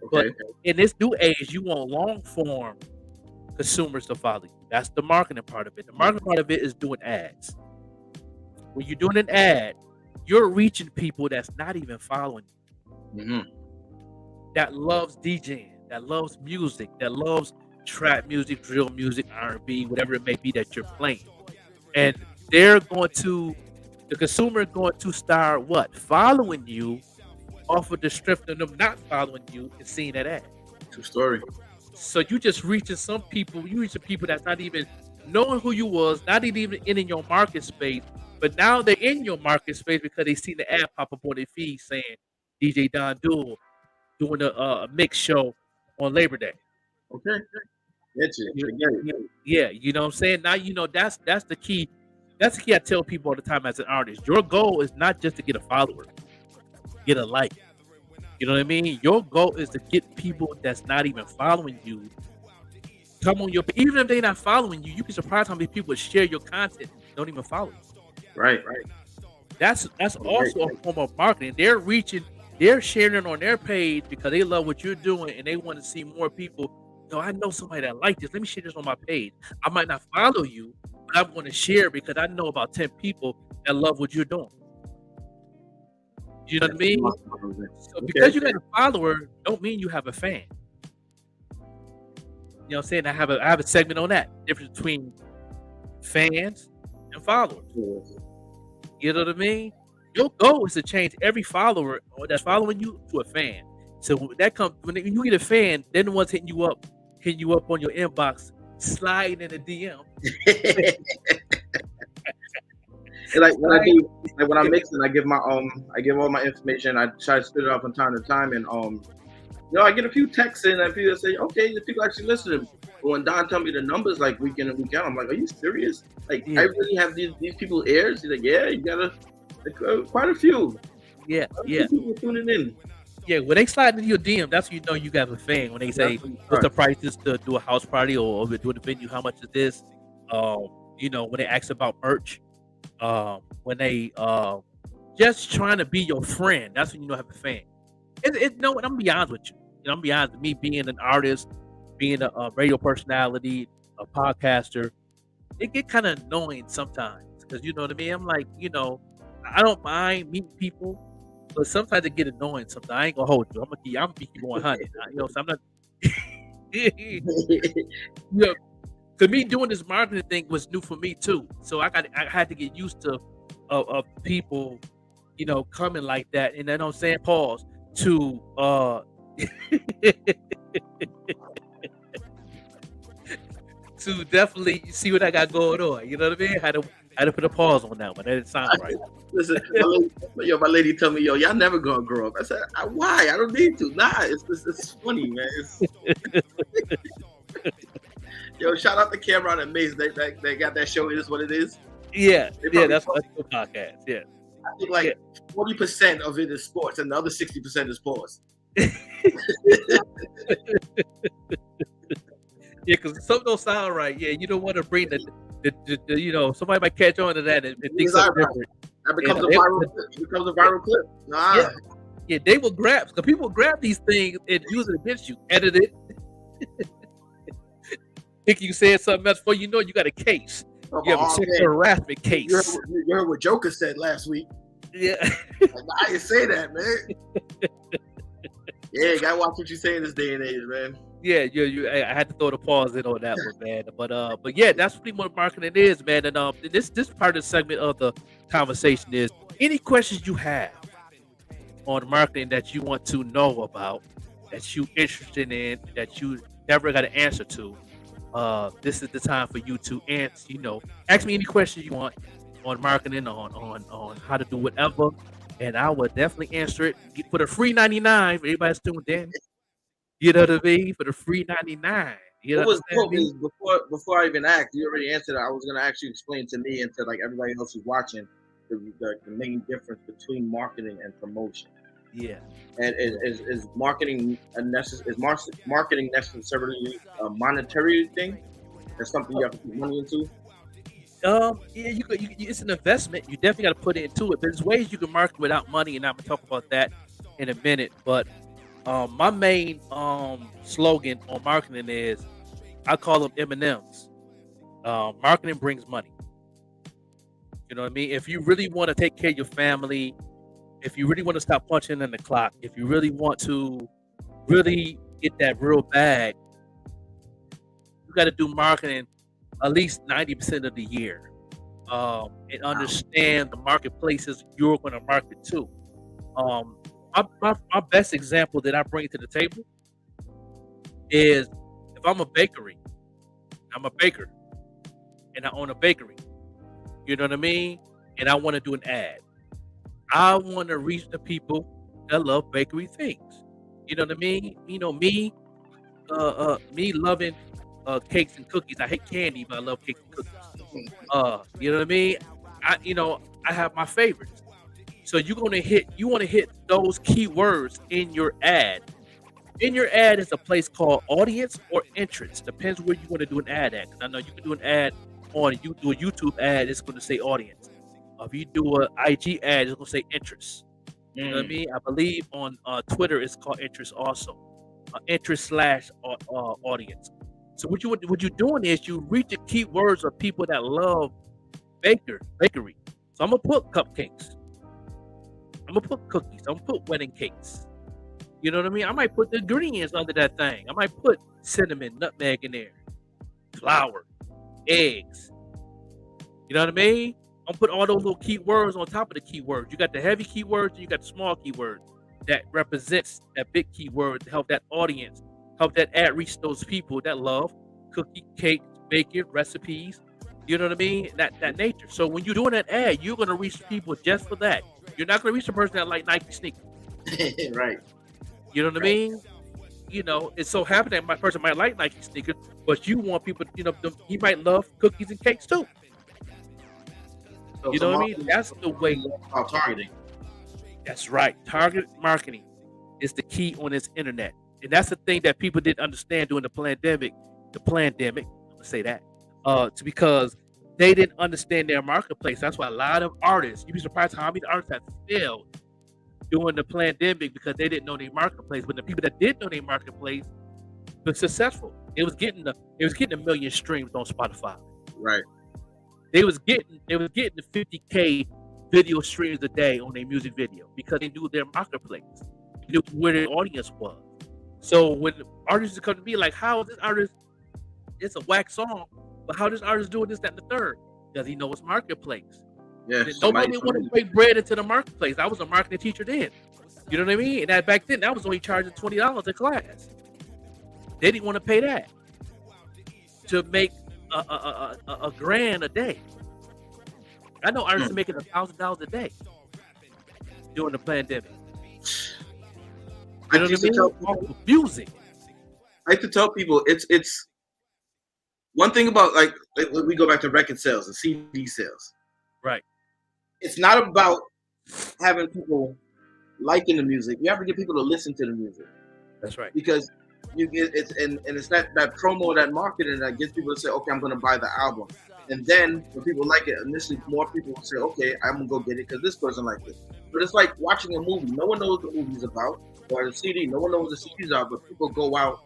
[SPEAKER 3] Okay.
[SPEAKER 2] But in this new age, you want long form consumers to follow you. That's the marketing part of it. The marketing part of it is doing ads. When you're doing an ad, you're reaching people that's not even following you.
[SPEAKER 3] Mm-hmm.
[SPEAKER 2] That loves DJing, that loves music, that loves trap music, drill music, R&B, whatever it may be that you're playing. And the consumer is going to start what? Following you off of the strength of them not following you and seeing that ad.
[SPEAKER 3] True story.
[SPEAKER 2] So you just reaching some people, you reaching people that's not even knowing who you was, not even in your market space, but now they're in your market space because they see the ad pop up on their feed saying DJ Don Duel doing a mix show on Labor Day.
[SPEAKER 3] Okay.
[SPEAKER 2] Yeah, you know what I'm saying? Now that's the key. That's the key I tell people all the time as an artist. Your goal is not just to get a follower, get a like. You know what I mean? Your goal is to get people that's not even following you come on your, even if they're not following you, you can surprise how many people share your content, don't even follow you.
[SPEAKER 3] Right.
[SPEAKER 2] That's also a form of marketing. They're sharing it on their page because they love what you're doing and they want to see more people. I know somebody that like this. Let me share this on my page. I might not follow you, but I'm going to share because I know about 10 people that love what you're doing. You know what I mean? So because you got a follower, don't mean you have a fan. You know what I'm saying? I have a segment on that. Difference between fans and followers. You know what I mean? Your goal is to change every follower or that's following you to a fan. So when that comes, when you get a fan, then the ones hitting you up on your inbox, sliding in the DM.
[SPEAKER 3] And like when I do, like when I'm mixing, I give all my information. I try to spit it out from time to time, and I get a few texts in and people say, okay, the people actually listen. But when Don tell me the numbers like week in and week out, I'm like, are you serious? Like I really have these people ears? He's like, yeah, you got quite a few.
[SPEAKER 2] Yeah.
[SPEAKER 3] People tuning in.
[SPEAKER 2] Yeah, when they slide into your DM, that's when you know you got a fan. When they say, what's the prices to do a house party or do a venue, how much is this? When they ask about merch, when they just trying to be your friend, that's when you know I have a fan. I'm gonna be honest with you. I'm gonna be honest with me being an artist, being a radio personality, a podcaster, it get kind of annoying sometimes because you know what I mean. I'm like, I don't mind meeting people, but sometimes it get annoying. Sometimes I ain't gonna hold you. I'm gonna keep you 100. So I'm not. To me, doing this marketing thing was new for me too. So I had to get used to of people, coming like that. And then I'm saying pause to to definitely see what I got going on. You know what I mean? I had to put a pause on that one. That didn't sound right.
[SPEAKER 3] Listen, my lady told me, y'all never gonna grow up. I said, why? I don't need to. Nah, it's funny, man. Yo, shout out to Cameron and Maze. They got that show. It Is What It Is.
[SPEAKER 2] Yeah, that's a podcast. Yeah,
[SPEAKER 3] I think 40% of it is sports, and the other 60% is pause.
[SPEAKER 2] Yeah, because something don't sound right. Yeah, you don't want to bring the somebody might catch on to that and think something different.
[SPEAKER 3] That becomes a viral clip. It becomes a viral clip. Nah.
[SPEAKER 2] Yeah, they will grab. Because people grab these things and use it against you. Edit it. Think you said something else before you know you got a case. You have a sexual harassment case.
[SPEAKER 3] You heard what Joker said last week.
[SPEAKER 2] Yeah.
[SPEAKER 3] I didn't say that, man. Yeah, you gotta watch what you say in this day and age, man.
[SPEAKER 2] Yeah, I had to throw the pause in on that one, man. But yeah, that's pretty much what marketing is, man. And this part of the segment of the conversation is any questions you have on marketing that you want to know about, that you interested in, that you never got an answer to. This is the time for you to answer. Ask me any questions you want on marketing, on how to do whatever, and I will definitely answer it. For the free 99, everybody's tuned in. You know what I mean? For the free 99.
[SPEAKER 3] What was cool is before I even asked, you already answered it. I was gonna actually explain to me and to like everybody else who's watching the main difference between marketing and promotion.
[SPEAKER 2] Yeah.
[SPEAKER 3] And is marketing marketing necessarily a monetary thing? That's something you have to put money into?
[SPEAKER 2] Yeah, it's an investment. You definitely got to put into it. But there's ways you can market without money, and I'm gonna talk about that in a minute. But my main slogan on marketing is, I call them M&Ms. Marketing brings money. You know what I mean? If you really want to take care of your family, if you really want to stop punching in the clock, if you really want to really get that real bag, you got to do marketing at least 90% of the year, and understand the marketplaces you're going to market to. My best example that I bring to the table is if I'm a baker and I own a bakery, you know what I mean? And I want to do an ad. I want to reach the people that love bakery things. You know what I mean? Me loving cakes and cookies. I hate candy, but I love cakes and cookies. You know what I mean? I have my favorites. So you want to hit those keywords in your ad. In your ad is a place called audience or entrance. Depends where you want to do an ad at. Because I know you can do an ad you do a YouTube ad, it's going to say audience. If you do an IG ad, it's going to say interest. You know what I mean? I believe on Twitter it's called interest also. Interest / audience. So what you're doing is you reach the keywords of people that love bakery. So I'm gonna put cupcakes. I'm gonna put cookies. I'm gonna put wedding cakes. You know what I mean? I might put the ingredients under that thing. I might put cinnamon, nutmeg in there, flour, eggs. You know what I mean? I'm put all those little keywords on top of the keywords. You got the heavy keywords and you got the small keywords that represents that big keyword to help that audience, help that ad reach those people that love cookie, cake, baking, recipes. You know what I mean? That nature. So when you're doing that ad, you're gonna reach people just for that. You're not gonna reach a person that like Nike sneakers.
[SPEAKER 3] Right.
[SPEAKER 2] You know what I mean? You know, it's so happy that my person might like Nike sneakers, but you want people, you know, he might love cookies and cakes too.
[SPEAKER 3] So
[SPEAKER 2] You know what I mean? That's the way.
[SPEAKER 3] About targeting.
[SPEAKER 2] That's right. Target marketing is the key on this internet, and that's the thing that people didn't understand during the pandemic. I'm gonna say that, because they didn't understand their marketplace. That's why a lot of artists, you'd be surprised how many artists have failed during the pandemic because they didn't know their marketplace. But the people that did know their marketplace were successful. It was getting a million streams on Spotify.
[SPEAKER 3] Right.
[SPEAKER 2] They was getting the 50K video streams a day on their music video because they knew their marketplace, they knew where their audience was. So when artists come to me like, how is this artist? It's a whack song, but how this artist doing this, that, and the third? Does he know his marketplace?
[SPEAKER 3] Yeah.
[SPEAKER 2] Nobody want to break bread into the marketplace. I was a marketing teacher then. You know what I mean? And that back then, that was only charging $20 a class. They didn't want to pay that to make a grand a day. I know artists making $1,000 a day during the pandemic. You know what I mean? Music.
[SPEAKER 3] I like to tell people it's one thing about like we go back to record sales and CD sales.
[SPEAKER 2] Right.
[SPEAKER 3] It's not about having people liking the music. You have to get people to listen to the music.
[SPEAKER 2] That's right.
[SPEAKER 3] Because you get it's and it's that promo, that marketing that gets people to say, okay, I'm gonna buy the album. And then when people like it, initially more people will say, okay, I'm gonna go get it because this person liked it. But it's like watching a movie. No one knows what the movie's about, or the CD. No one knows what the CDs are, but people go out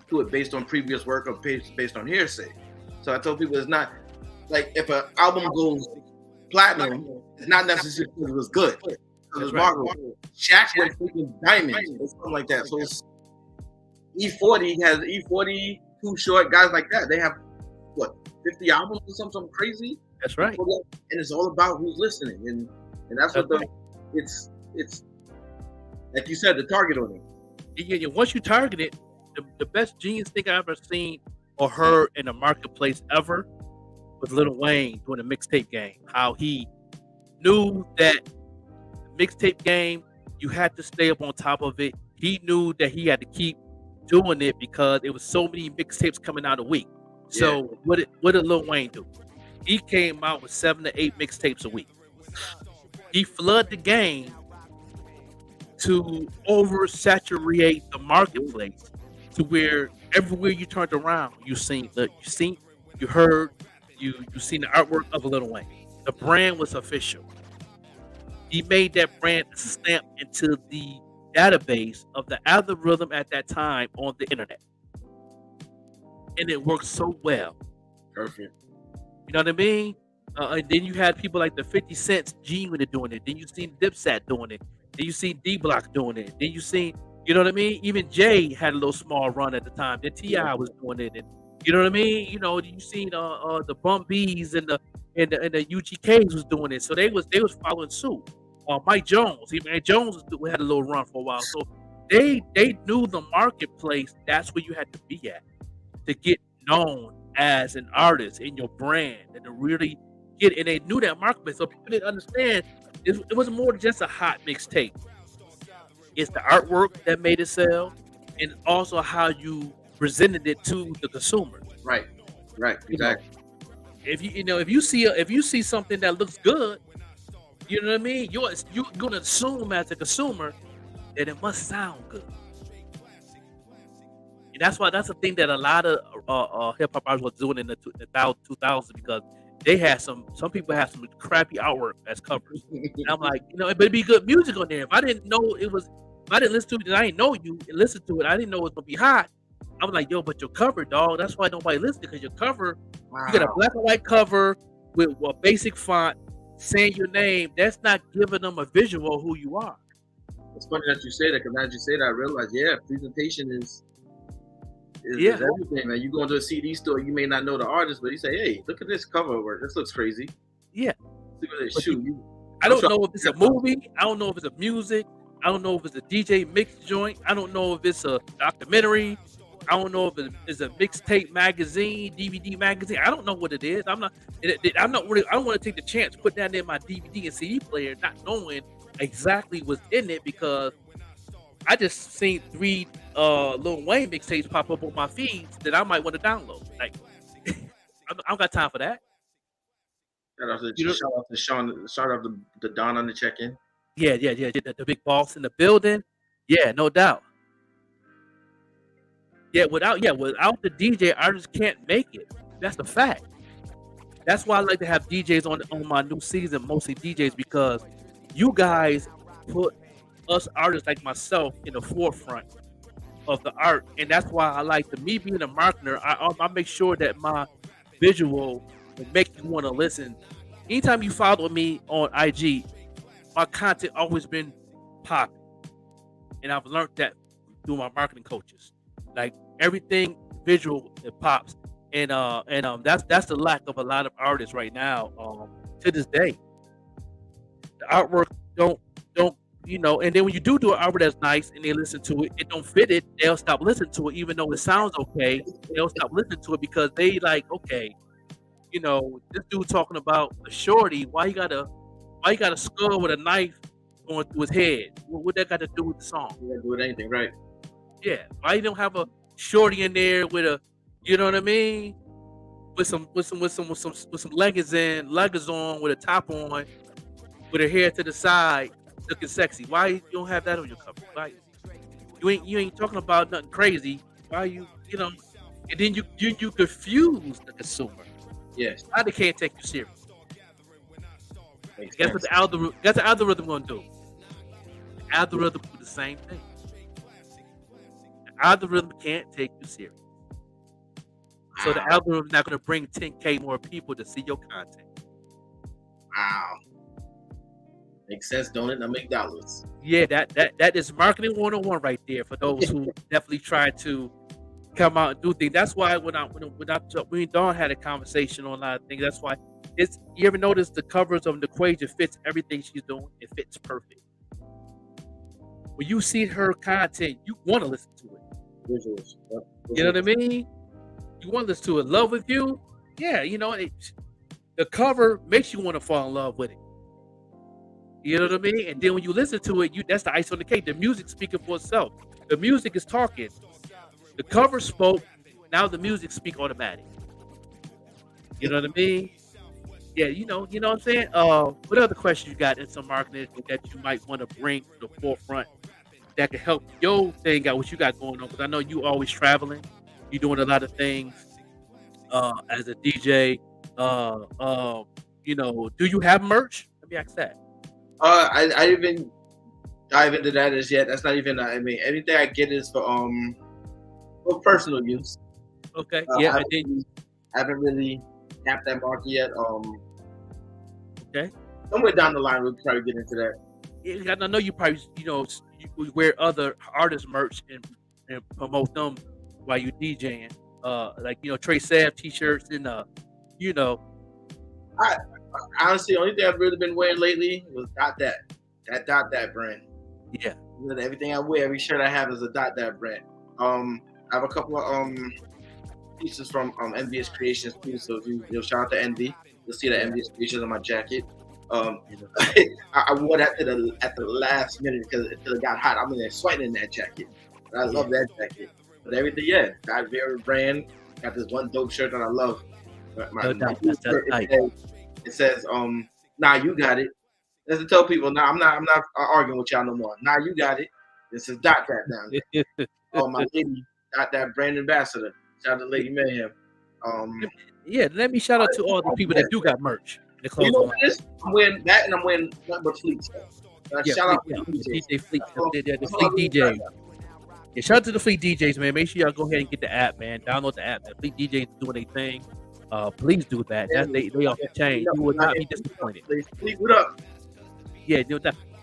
[SPEAKER 3] to it based on previous work or based on hearsay. So I tell people it's not like if an album goes platinum, it's not necessarily because it was good. Because Shaq went freaking diamonds or something like that. So it's E40 has E40, Too Short, guys like that. They have what 50 albums or something crazy.
[SPEAKER 2] That's right.
[SPEAKER 3] And it's all about who's listening, and that's what it's like you said, the target on it.
[SPEAKER 2] Yeah, once you target it, the best genius thing I've ever seen or heard in the marketplace ever was Lil Wayne doing the mixtape game. How he knew that the mixtape game, you had to stay up on top of it. He knew that he had to keep doing it because it was so many mixtapes coming out a week. So what did Lil Wayne do? He came out with 7 to 8 mixtapes a week. He flooded the game to oversaturate the marketplace to where everywhere you turned around, you heard, you seen the artwork of Lil Wayne. The brand was official. He made that brand stamp into the database of the algorithm at that time on the internet. And it worked so well.
[SPEAKER 3] Perfect.
[SPEAKER 2] You know what I mean? And then you had people like the 50 Cent G-Unit doing it. Then you seen Dipset doing it. Then you seen D-Block doing it. Then you seen, you know what I mean? Even Jay had a little small run at the time. Then T.I. was doing it. And you know what I mean? You know, you seen the Bum B's and the UGKs was doing it. So they was following suit. Mike Jones, Jones had a little run for a while. So they knew the marketplace. That's where you had to be at to get known as an artist in your brand and to really get. And they knew that marketplace. So people didn't understand it was more than just a hot mixtape. It's the artwork that made it sell, and also how you presented it to the consumer.
[SPEAKER 3] Right, exactly.
[SPEAKER 2] If you see something that looks good, you know what I mean. You're gonna assume as a consumer that it must sound good, and that's the thing that a lot of hip hop artists were doing in the 2000s because they had some people had some crappy artwork as covers. And I'm like, but it'd be good music on there. If I didn't know it was, if I didn't listen to it, and I didn't know you and listen to it, I didn't know it was gonna be hot. I was like, yo, but your cover, dog. That's why nobody listens, because your cover, you got a black and white cover with a basic font saying your name. That's not giving them a visual of who you are.
[SPEAKER 3] It's funny that you say that, because as you say that, I realize, presentation is everything, man. You go into a CD store, you may not know the artist, but you say, hey, look at this cover work. This looks crazy.
[SPEAKER 2] Yeah.
[SPEAKER 3] Shoot,
[SPEAKER 2] I don't know if it's a movie. I don't know if it's a music. I don't know if it's a DJ mix joint. I don't know if it's a documentary. I don't know if it's a mixtape magazine, DVD magazine. I don't know what it is. I'm not really. I don't want to take the chance, put that in my DVD and CD player, not knowing exactly what's in it, because I just seen 3 Lil Wayne mixtapes pop up on my feeds that I might want to download. Like, I don't got time for that.
[SPEAKER 3] Shout out to Shone. Shout out to the Don on the check-in.
[SPEAKER 2] Yeah. The big boss in the building. Yeah, no doubt. Yeah, without the DJ, artists can't make it. That's a fact. That's why I like to have DJs on my new season, mostly DJs, because you guys put us artists like myself in the forefront of the art, and that's why I like me being a marketer. I make sure that my visual will make you want to listen. Anytime you follow me on IG, my content always been popping, and I've learned that through my marketing coaches. Like, everything visual, it pops, and that's the lack of a lot of artists right now. To this day, the artwork don't and then when you do an artwork that's nice and they listen to it, it don't fit it, they'll stop listening to it. Even though it sounds okay, they'll stop listening to it because they like, okay, this dude talking about a shorty, why you got a skull with a knife going through his head? What that got to do with the song?
[SPEAKER 3] You gotta do with anything, right?
[SPEAKER 2] Yeah, why you don't have a shorty in there with a, you know what I mean, with some leggings on, with a top on, with her hair to the side, looking sexy? Why you don't have that on your cover? Why you ain't talking about nothing crazy? Why you and then you confuse the consumer.
[SPEAKER 3] Yes,
[SPEAKER 2] now they can't take you serious. Guess what the algorithm gonna do? The algorithm do the same thing. The algorithm can't take you serious. So the algorithm is not going to bring 10K more people to see your content.
[SPEAKER 3] Wow. Makes sense, don't it? That make dollars.
[SPEAKER 2] Yeah, that is marketing 101 right there for those who definitely try to come out and do things. That's why when Dawn had a conversation on a lot of things, that's why you ever notice the covers of the equation fits everything she's doing? It fits perfect. When you see her content, you want to listen to it.
[SPEAKER 3] Visuals. Yep.
[SPEAKER 2] You know what I mean? You want to listen to it. Love With You? Yeah, the cover makes you want to fall in love with it. You know what I mean? And then when you listen to it, that's the ice on the cake. The music speaking for itself. The music is talking. The cover spoke. Now the music speak automatic. You know what I mean? Yeah, you know what I'm saying? What other questions you got in some marketing that you might want to bring to the forefront that can help your thing out, what you got going on? Because I know you always traveling. You're doing a lot of things as a DJ. Do you have merch? Let me ask that.
[SPEAKER 3] I didn't even dive into that as yet. That's not even. I mean, anything I get is for personal use.
[SPEAKER 2] Okay. Yeah,
[SPEAKER 3] I haven't really tapped that market yet.
[SPEAKER 2] Okay.
[SPEAKER 3] Somewhere down the line, we'll probably get into that.
[SPEAKER 2] Yeah, I know you probably you wear other artists' merch and promote them while you DJing. Like Trey Sav t-shirts and
[SPEAKER 3] I honestly, the only thing I've really been wearing lately was that brand.
[SPEAKER 2] Yeah.
[SPEAKER 3] Everything I wear, every shirt I have is a that brand. I have a couple of pieces from Envious Creations too. So if you shout out to Envy, you'll see the Envious Creations on my jacket. I wore that at the last minute because it got hot. I'm in there sweating in that jacket. But I love that jacket. But everything, that very brand. Got this one dope shirt that I love. It says, "Nah, you got it." That's to tell people, "Nah, I'm not arguing with y'all no more. Nah, you got it." This is that down there. My lady, that brand ambassador. Shout out to Lady Mayhem.
[SPEAKER 2] Let me shout out to all the people that do got merch.
[SPEAKER 3] You know what it is? I'm wearing that, and I'm wearing nothing but Fleet stuff. Shout out to
[SPEAKER 2] DJ Fleet, the Fleet DJ. Yeah, shout out to the Fleet DJs, man. Make sure y'all go ahead and get the app, man. Download the app. The Fleet DJs doing their thing. Please do that. They off the chain. You will not be disappointed.
[SPEAKER 3] Fleet, what up?
[SPEAKER 2] Yeah,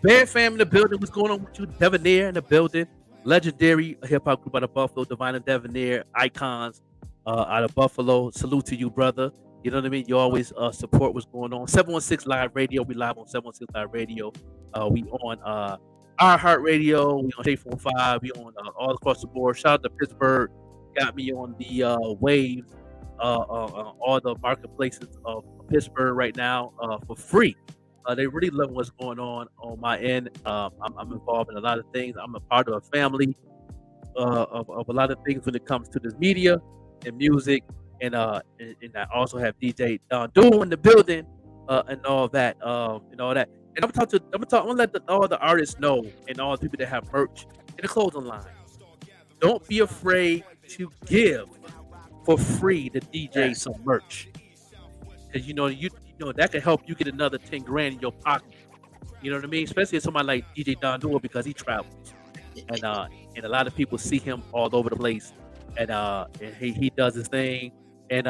[SPEAKER 2] Band Fam in the building. What's going on with you? Devonair in the building. Legendary hip hop group out of Buffalo. Divine and Devonair icons out of Buffalo. Salute to you, brother. You know what I mean? You always support what's going on. 716 Live Radio. We live on 716 Live Radio. We on our Heart Radio. We on J45. We on all across the board. Shout out to Pittsburgh. Got me on the waves. All the marketplaces of Pittsburgh right now for free. They really love what's going on my end. I'm involved in a lot of things. I'm a part of a family of a lot of things when it comes to this media and music. And I also have DJ Doru in the building and all that. And I'm gonna let all the artists know and all the people that have merch in the clothing line. Don't be afraid to give for free to DJ some merch, because you know that can help you get another 10 grand in your pocket. You know what I mean? Especially somebody like DJ Doru, because he travels and a lot of people see him all over the place, and he does his thing. And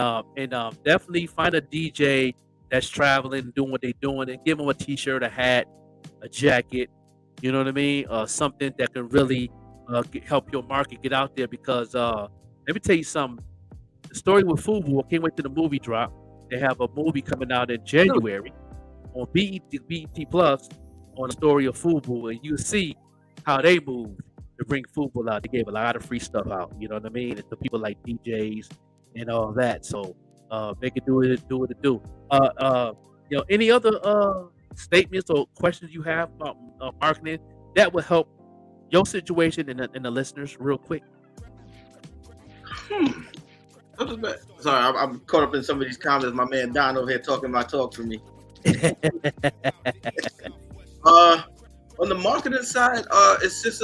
[SPEAKER 2] definitely find a DJ that's traveling, doing what they're doing, and give them a T-shirt, a hat, a jacket. You know what I mean? Something that can really help your market get out there. Because let me tell you something. The story with Fubu, I can't wait to the movie drop. They have a movie coming out in January on BET Plus on the story of Fubu, and you see how they moved to bring Fubu out. They gave a lot of free stuff out. You know what I mean? And to people like DJs and all that. So make it do what it do. Any other statements or questions you have about marketing that will help your situation and the listeners real quick?
[SPEAKER 3] Sorry, I'm caught up in some of these comments. My man Don over here talking my talk for me. On the marketing side, it's just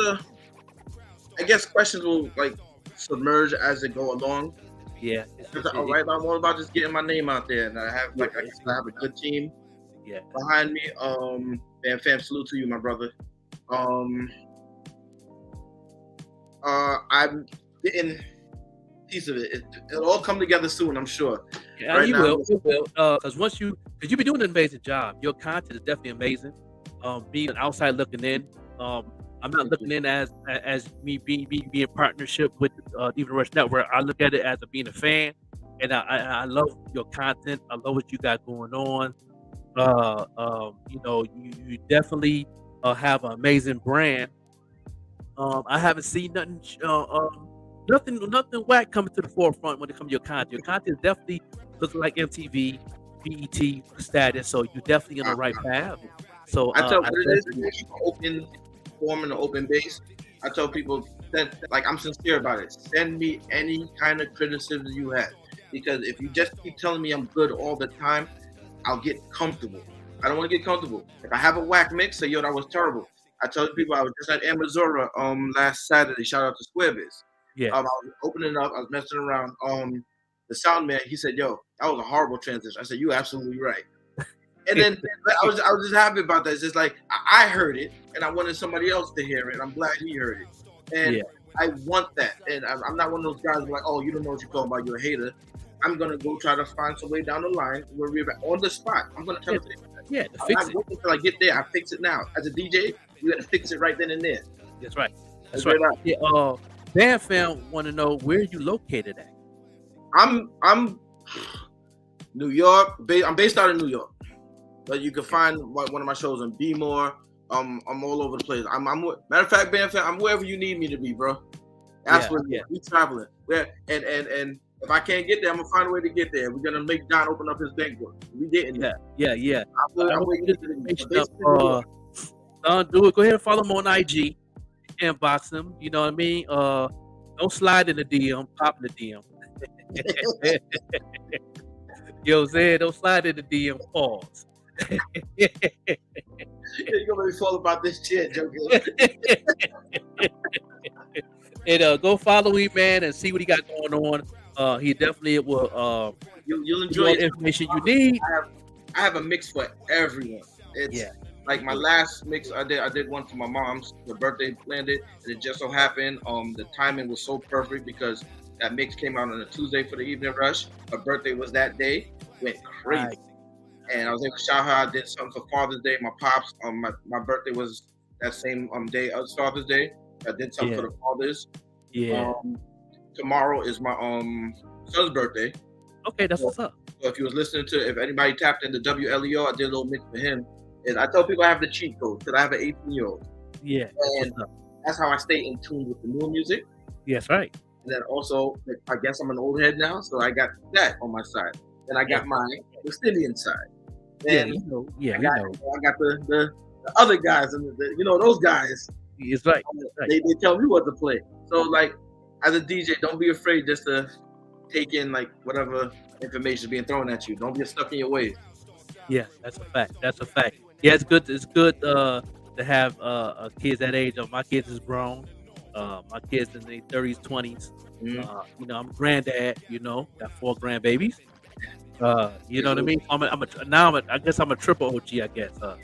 [SPEAKER 3] I guess questions will like submerge as they go along.
[SPEAKER 2] Yeah.
[SPEAKER 3] All right, I'm all about just getting my name out there, and I have I have a good team behind me. Man, fam, salute to you, my brother. I'm getting a piece of it. It'll all come together soon, I'm sure.
[SPEAKER 2] Yeah, right, you will. Because because you've been doing an amazing job. Your content is definitely amazing. Being outside looking in, I'm not looking in as me being in partnership with Even Rush Network. I look at it as being a fan, and I love your content. I love what you got going on. You definitely have an amazing brand. I haven't seen nothing whack coming to the forefront when it comes to your content. Your content is definitely looking like MTV, BET status. So you're definitely on the right path. So
[SPEAKER 3] I tell open form and an open base. I tell people that I'm sincere about it. Send me any kind of criticism you have, because if you just keep telling me I'm good all the time, I'll get comfortable. I don't want to get comfortable. If I have a whack mix, say yo, that was terrible. I tell people I was just at Amazora last Saturday. Shout out to Squarebiz.
[SPEAKER 2] Yeah.
[SPEAKER 3] I was opening up. I was messing around. The sound man, he said, "Yo, that was a horrible transition." I said, "You absolutely right." And then I was just happy about that. It's just like I heard it, and I wanted somebody else to hear it. I'm glad he heard it, and I want that. And I'm not one of those guys who like, "Oh, you don't know what you're talking about. You're a hater." I'm gonna go try to find some way down the line where we're on the spot. I'm gonna tell you.
[SPEAKER 2] Yeah, to fix it.
[SPEAKER 3] Until I get there, I fix it now. As a DJ, you got to fix it right then and there.
[SPEAKER 2] That's right. That's right. Yeah. Band fam want to know where you located at.
[SPEAKER 3] I'm New York. I'm based out of New York, but you can find one of my shows in Bmore. I'm all over the place. I'm matter of fact, band fam, I'm wherever you need me to be, bro. That's where we traveling. And if I can't get there, I'm gonna find a way to get there. We're gonna make John open up his bank book. We getting there.
[SPEAKER 2] Yeah.
[SPEAKER 3] I'm
[SPEAKER 2] do it. Go ahead and follow him on IG. Inbox him. You know what I mean? Don't slide in the DM. Pop in the DM. You know what I'm saying? Don't slide in the DM. Pause.
[SPEAKER 3] You're gonna be full about this shit, Joe.
[SPEAKER 2] And go follow him, man, and see what he got going on. He definitely will.
[SPEAKER 3] You'll enjoy
[SPEAKER 2] the information you need.
[SPEAKER 3] I have a mix for everyone. It's like my last mix I did one for my mom's. The birthday planned it, and it just so happened the timing was so perfect because that mix came out on a Tuesday for the evening rush. Her birthday was that day. Went crazy. Right. And I was able to shout her out. I did something for Father's Day. My pops, my birthday was that same day as Father's Day. I did something for the fathers.
[SPEAKER 2] Yeah.
[SPEAKER 3] Tomorrow is my son's birthday.
[SPEAKER 2] Okay, that's what's up.
[SPEAKER 3] So if you was listening to, if anybody tapped into WLEO, I did a little mix for him. And I tell people I have the cheat code because I have an 18-year-old.
[SPEAKER 2] Yeah,
[SPEAKER 3] And that's how I stay in tune with the new music.
[SPEAKER 2] yes, right.
[SPEAKER 3] And then also, I guess I'm an old head now, so I got that on my side. Then I got my West Indian side.
[SPEAKER 2] Yeah,
[SPEAKER 3] And
[SPEAKER 2] you know, yeah,
[SPEAKER 3] I
[SPEAKER 2] you
[SPEAKER 3] got,
[SPEAKER 2] know.
[SPEAKER 3] I got the other guys, and those guys.
[SPEAKER 2] It's right.
[SPEAKER 3] They tell me what to play. So like, as a DJ, don't be afraid just to take in like whatever information is being thrown at you. Don't get stuck in your ways.
[SPEAKER 2] Yeah, that's a fact. That's a fact. Yeah, it's good. It's good to have kids that age. My kids is grown. My kids in their 30s, 20s. I'm a granddad. Got 4 grandbabies. You know what I mean? I guess I'm a triple OG. I guess. I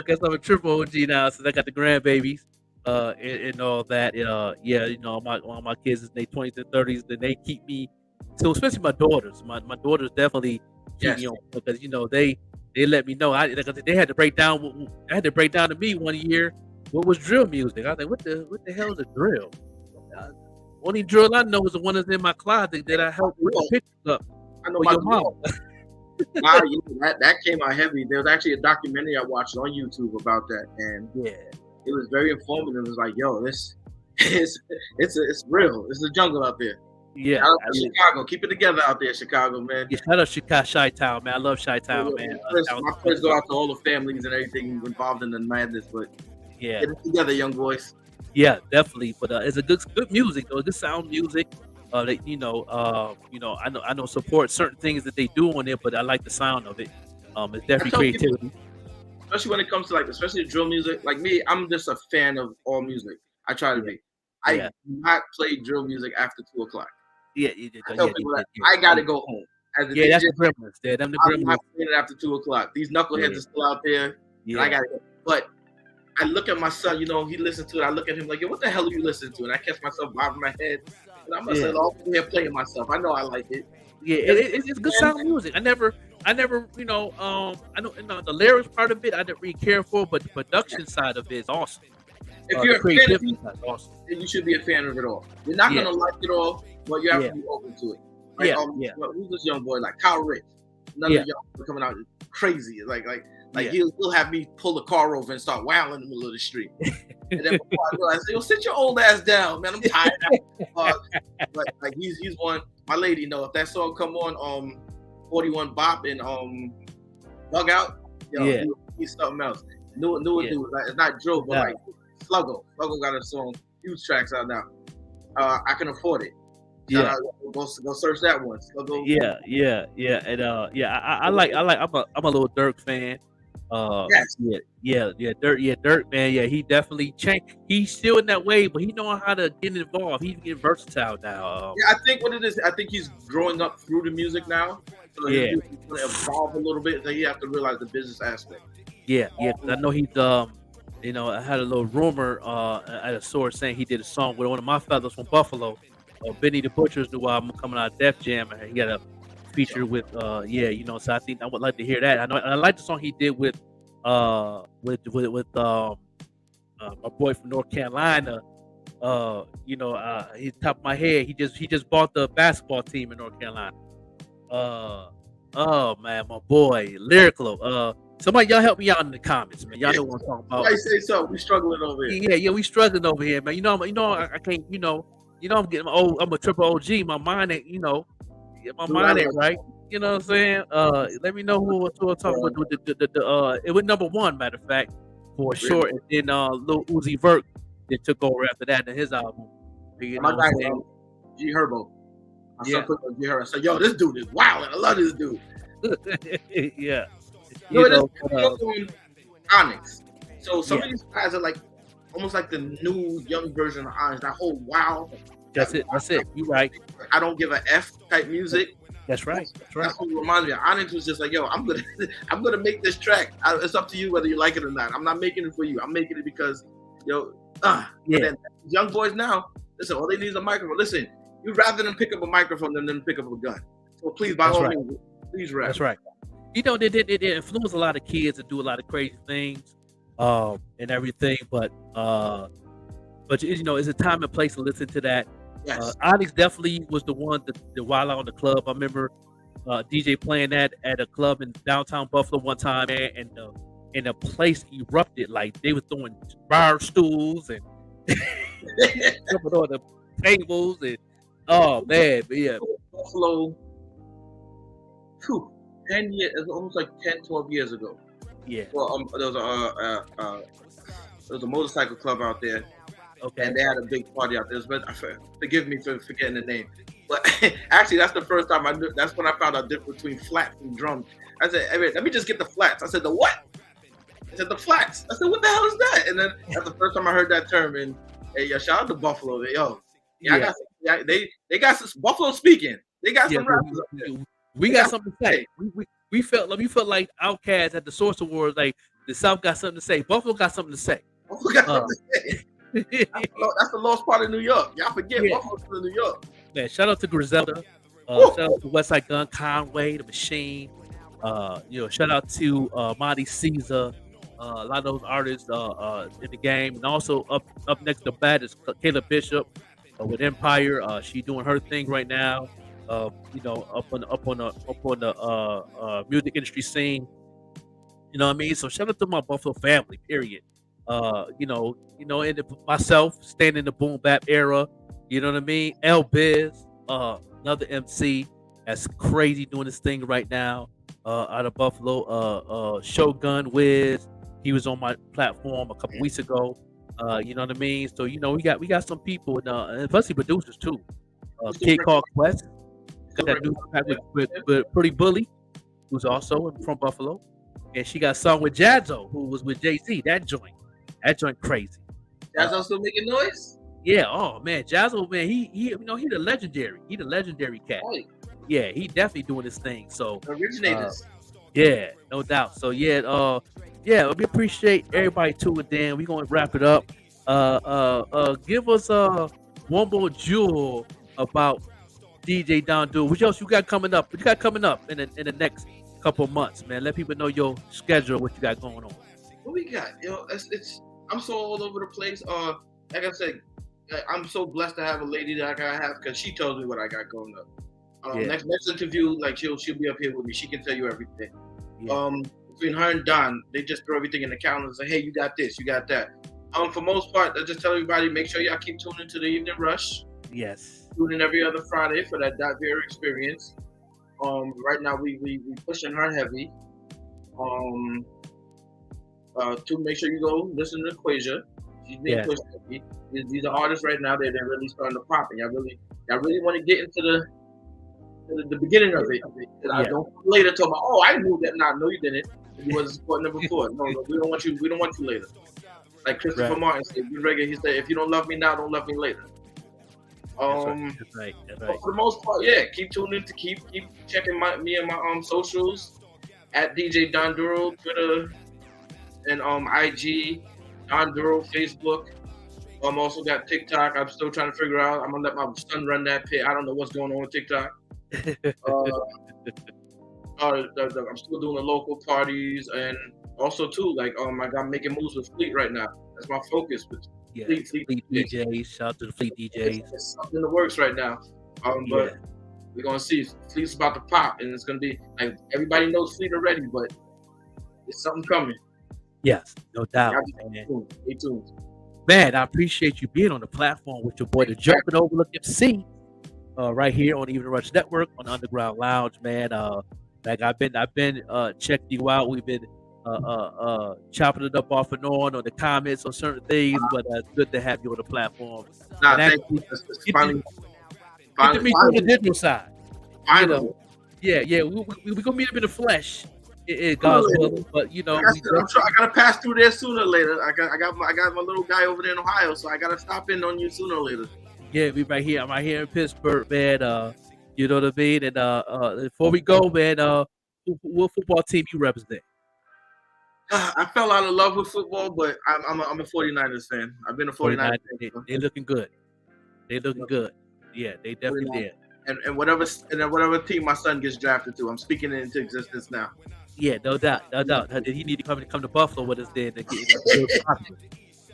[SPEAKER 2] guess I'm a triple OG now since I got the grandbabies. And all that. All my kids is in their 20s and 30s. Then they keep me. So especially my daughters. My daughters definitely keep me on because they let me know. They had to break down. I had to break down to me one year what was drill music. I was like, what the hell is a drill? Only drill I know is the one that's in my closet that I helped put the pictures up.
[SPEAKER 3] I know
[SPEAKER 2] for your mom.
[SPEAKER 3] Wow, that came out heavy. There was actually a documentary I watched on YouTube about that, and it was very informative. It was like, yo, it's real. It's the jungle out there.
[SPEAKER 2] Yeah,
[SPEAKER 3] shout out to Chicago. Keep it together out there, Chicago, man.
[SPEAKER 2] Yeah, shout out Chicago, Chi-Town, man. I love Chi-Town, man.
[SPEAKER 3] My prayers go out to all the families and everything involved in the madness, but get it together, young boys.
[SPEAKER 2] Yeah, definitely. But it's a good music though. Good sound music. I know support certain things that they do on it, but I like the sound of it. It's definitely creativity.
[SPEAKER 3] Especially when it comes to especially drill music. Like me, I'm just a fan of all music. I try to be. I do not play drill music after 2:00. I tell people that I gotta go home. As a DJ,
[SPEAKER 2] that's the gremlins. Yeah, them the gremlins.
[SPEAKER 3] I'm not playing it after 2:00. These knuckleheads are still out there. And I gotta go. But I look at my son, he listens to it. I look at him like, yo, what the hell are you listening to? And I catch myself bobbing my head. And I'm all here playing myself. I know I like it.
[SPEAKER 2] Yeah, it's good sound music. I never, I know the lyrics part of it I didn't really care for, but the production side of it is awesome.
[SPEAKER 3] If you're a fan of music, awesome, then you should be a fan of it all. You're not gonna like it all, but you have to be open to it. Who's this young boy like Kyle Rich? Another young boy coming out crazy. He'll have me pull the car over and start wailing in the middle of the street. And then before I realize, yo, sit your old ass down, man. I'm tired. But he's one. My lady, if that song come on, 41 Bop and Bug Out, he's something else. New dude. It's not drill, but like Sluggo. Sluggo got a song, huge tracks out now. I can afford it. Go search that one. Sluggo.
[SPEAKER 2] And I'm a little Dirk fan. Dirk, man. Yeah, he definitely changed. He's still in that way, but he know how to get involved. He's getting versatile now.
[SPEAKER 3] I think what it is, I think he's growing up through the music now. So he's going to evolve a little bit. So you have to realize the business aspect.
[SPEAKER 2] I know he's I had a little rumor at a source saying he did a song with one of my fellows from Buffalo, Benny the Butcher's new album coming out of Def Jam, and he got a feature with so I think I would like to hear that. I like the song he did with my boy from North Carolina. He's top of my head. He just bought the basketball team in North Carolina. Oh man, my boy, Lyrical. Somebody, y'all help me out in the comments, man. Y'all know what I'm talking about.
[SPEAKER 3] I say so. We struggling over
[SPEAKER 2] here. Yeah, we struggling over here, man. I can't. I'm getting old. I'm a triple OG. My mind ain't. My mind ain't right. You know what I'm saying? Let me know who we're talking about. It was number one, matter of fact, for short, and then Lil Uzi Vert that took over after that in his album.
[SPEAKER 3] My guy, G Herbo. My son put on G Herbo. I said, yo, this dude is wild. I love this dude.
[SPEAKER 2] Yeah.
[SPEAKER 3] Onyx. So some of these guys are like almost like the new young version of Onyx. That whole wow.
[SPEAKER 2] That's it. You right.
[SPEAKER 3] I don't give a F type music.
[SPEAKER 2] That's right.
[SPEAKER 3] That's what reminds me of. Onyx was just like, yo, I'm gonna make this track. It's up to you whether you like it or not. I'm not making it for you. I'm making it because, then young boys now, listen, all they need is a microphone. Listen, you'd rather them pick up a microphone than pick up a gun. So please, by all means, please rap.
[SPEAKER 2] That's right. They influence a lot of kids to do a lot of crazy things, and everything. But it's a time and place to listen to that.
[SPEAKER 3] Yes.
[SPEAKER 2] Onyx definitely was the one the Wild Out on the club. I remember DJ playing that at a club in downtown Buffalo one time, man, and the place erupted. Like they were throwing bar stools and jumping on the tables and oh man, but yeah,
[SPEAKER 3] Buffalo. 10 years, it's almost like 10, 12 years ago.
[SPEAKER 2] yeah,
[SPEAKER 3] Well, there was a motorcycle club out there,
[SPEAKER 2] okay,
[SPEAKER 3] and they had a big party out there. But forgive me for forgetting the name. But actually, that's the first time I knew. That's when I found out the difference between flats and drums. I said, hey, wait, let me just get the flats. I said, the what? I said, the flats. I said, what the hell is that? And then that's the first time I heard that term. And hey, yo, shout out to Buffalo. They got some Buffalo speaking. They got some rappers up there.
[SPEAKER 2] We got something to say. We felt like Outkast at the Source Awards. Like the South got something to say. Buffalo got something to say.
[SPEAKER 3] Buffalo got something to say. That's the lost part of New York. Y'all forget Buffalo's in New York.
[SPEAKER 2] Man, shout out to Griselda. Shout out to Westside Gun, Conway, The Machine. Shout out to Monty Caesar. A lot of those artists in the game, and also up next to bat is Kayla Bishop with Empire. She's doing her thing right now. Up on the music industry scene. You know what I mean? So shout out to my Buffalo family. Period. And myself staying in the boom bap era. You know what I mean? L Biz, another MC that's crazy doing this thing right now. Out of Buffalo. Shogun Wiz. He was on my platform a couple weeks ago. You know what I mean? So we got some people and especially producers too. Kid called Quest. Got that new track with Pretty Bully, who's also from Buffalo, and she got a song with Jazzo, who was with Jay-Z. That joint crazy.
[SPEAKER 3] Jazzo still making noise?
[SPEAKER 2] Yeah. Oh man, Jazzo, man, he the legendary. He the legendary cat.
[SPEAKER 3] Right.
[SPEAKER 2] Yeah, he definitely doing his thing. So
[SPEAKER 3] Originators.
[SPEAKER 2] Yeah, no doubt. So we appreciate everybody tuning in. We're gonna wrap it up. Give us one more jewel about DJ Doru. What else you got coming up? What you got coming up in the next couple of months, man? Let people know your schedule, what you got going on.
[SPEAKER 3] What we got? I'm so all over the place. Like I said, I'm so blessed to have a lady that I gotta have because she tells me what I got going up. Next interview, like she'll be up here with me. She can tell you everything. Yeah. Between her and Don, they just throw everything in the calendar and say, hey, you got this, you got that. For most part, I just tell everybody, make sure y'all keep tuning to the Evening Rush.
[SPEAKER 2] Yes.
[SPEAKER 3] Tune in every other Friday for that very experience. Right now we pushing her heavy. To make sure you go listen to Quasia. She's being pushed heavy. These are artists right now. They're really starting to pop, and y'all really want to get into the beginning of it. I don't later talk about, I knew that. No, you didn't. You wasn't supporting them before. No, we don't want you. We don't want you later. Like Christopher Martin said, he said, if you don't love me now, don't love me later.
[SPEAKER 2] That's right.
[SPEAKER 3] For the most part, keep tuning to keep checking me and my socials at DJ Doru, Twitter and IG, Doru, Facebook. Also got TikTok. I'm still trying to figure out. I'm gonna let my son run that pit. I don't know what's going on with TikTok. I'm still doing the local parties and also too, like I got making moves with Fleet right now. That's my focus with Fleet
[SPEAKER 2] DJs. Shout out to the Fleet DJs.
[SPEAKER 3] It's something in the works right now. But we're gonna see. Fleet's about to pop, and it's gonna be like everybody knows Fleet already, but it's something coming.
[SPEAKER 2] Yes, no doubt.
[SPEAKER 3] Stay tuned.
[SPEAKER 2] Man, I appreciate you being on the platform with your boy, the Jumping Overlook MC, right here on the Evening Rush Network on the Underground Lounge, man. Like I've been checking you out. We've been chopping it up off and on the comments on certain things, but it's good to have you on the platform.
[SPEAKER 3] Thank you. Finally,
[SPEAKER 2] to meet you on the digital side.
[SPEAKER 3] Finally.
[SPEAKER 2] We're gonna meet up in the flesh. God's willing, but I
[SPEAKER 3] gotta pass through there sooner or later. I got my little guy over there in Ohio, so I gotta stop in on you sooner or later.
[SPEAKER 2] Yeah, we right here. I'm right here in Pittsburgh, man. You know what I mean? And before we go, man, what football team you represent?
[SPEAKER 3] I fell out of love with football, but I'm a 49ers fan. I've been a 49ers fan.
[SPEAKER 2] They looking good. They looking good. Yeah, they definitely did.
[SPEAKER 3] And whatever team my son gets drafted to, I'm speaking it into existence now.
[SPEAKER 2] Yeah, no doubt. He need to come to Buffalo with us then to get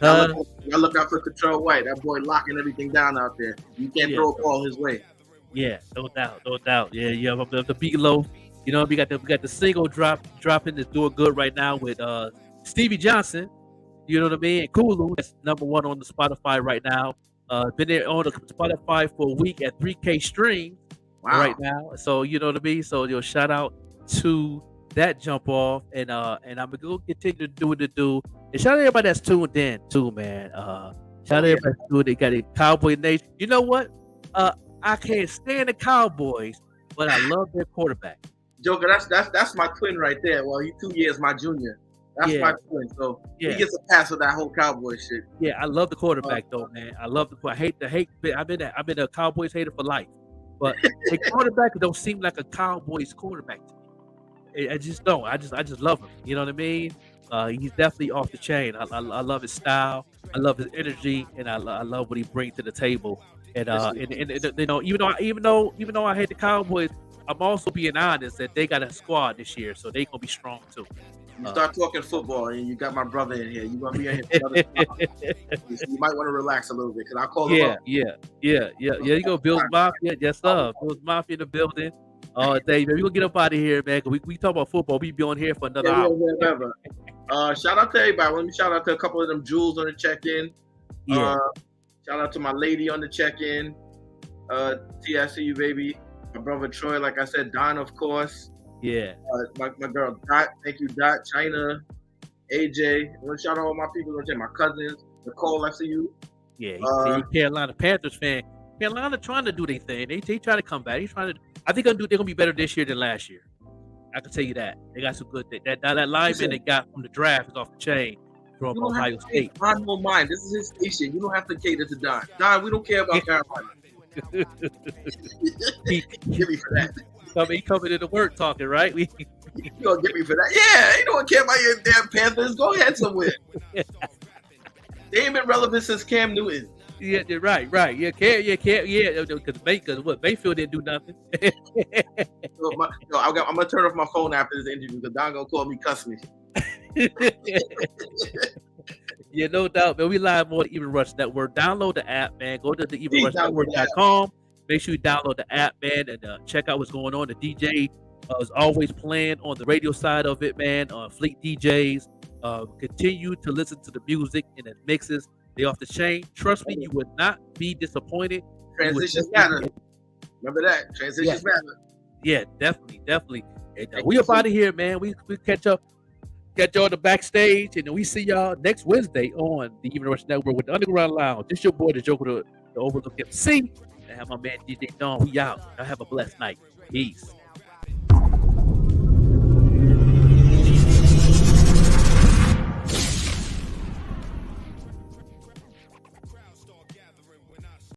[SPEAKER 3] I look out for Control White. That boy locking everything down out there. You can't throw a ball his way.
[SPEAKER 2] Yeah, no doubt. Yeah. The Bigelow, you know, we got the single dropping that's doing good right now with Stevie Johnson. You know what I mean? And Kulu, that's #1 on the Spotify right now. Been there on the Spotify for a week at 3K streams right now. So you know what I mean? So shout out to that jump off, and I'm gonna go continue to do what to do. And shout out to everybody that's tuned in too, man. Shout out to everybody that's tuned in. They got a Cowboy Nation. You know what? I can't stand the Cowboys, but I love their quarterback.
[SPEAKER 3] Joker, that's my twin right there. Well, he's 2 years my junior. That's my twin. So he gets a pass with that whole Cowboy shit.
[SPEAKER 2] Yeah, I love the quarterback though, man. I love the. I hate the hate. I've been a Cowboys hater for life, but the quarterback don't seem like a Cowboys quarterback to me. I just don't. I just love him. You know what I mean? He's definitely off the chain. I love his style. I love his energy, and I love what he brings to the table. And you know, even though I hate the Cowboys, I'm also being honest that they got a squad this year, so they gonna be strong too.
[SPEAKER 3] You start talking football, and you got my brother in here. You're gonna be in here for another so you might want to relax a little bit, because I'll call him up.
[SPEAKER 2] Yeah. You go, Bills Mafia. Yes, sir. Bills Mafia in the building. Dave, we gonna get up out of here, man. Cause we talk about football. We be on here for another hour.
[SPEAKER 3] Shout out to everybody. Let me shout out to a couple of them jewels on the check-in.
[SPEAKER 2] Yeah.
[SPEAKER 3] Shout out to my lady on the check-in. T, I see you, baby. My brother Troy, like I said, Don, of course.
[SPEAKER 2] Yeah.
[SPEAKER 3] My girl Dot, thank you, Dot. China, AJ. I want to shout out all my people. My cousins, Nicole, I see you.
[SPEAKER 2] Yeah, he's Carolina Panthers fan. Carolina trying to do their thing. They try to come back. I think they're gonna be better this year than last year. I can tell you that. They got some good. That lineman they got from the draft is off the chain from Ohio State.
[SPEAKER 3] Don won't mind. This is his station. You don't have to cater to Don. Don, we don't care about Carolina. Give me for that.
[SPEAKER 2] He coming into work talking, right? You
[SPEAKER 3] gonna get me for that? Yeah, you don't care about your damn Panthers. Go ahead somewhere. They ain't been relevant since Cam Newton.
[SPEAKER 2] Yeah, you're right. Yeah, because what Mayfield didn't do nothing.
[SPEAKER 3] I'm gonna turn off my phone after this interview because Don gonna call me, cuss me.
[SPEAKER 2] Yeah, no doubt, man. We live on the Even Rush Network. Download the app, man. Go to the evenrushnetwork.com. Make sure you download the app, man, and check out what's going on. The DJ is always playing on the radio side of it, man. Fleet DJs. Continue to listen to the music and the mixes. They off the chain. Trust me, you would not be disappointed.
[SPEAKER 3] Transitions matter. Remember that. Transitions matter.
[SPEAKER 2] Yeah, definitely. And, we up out of here, man. We catch y'all on the backstage, and then we see y'all next Wednesday on the Even Rush Network with the Underground Lounge. This your boy, the Joker, the Overlook MC. And have my man DJ Don. We out. Y'all have a blessed night. Peace.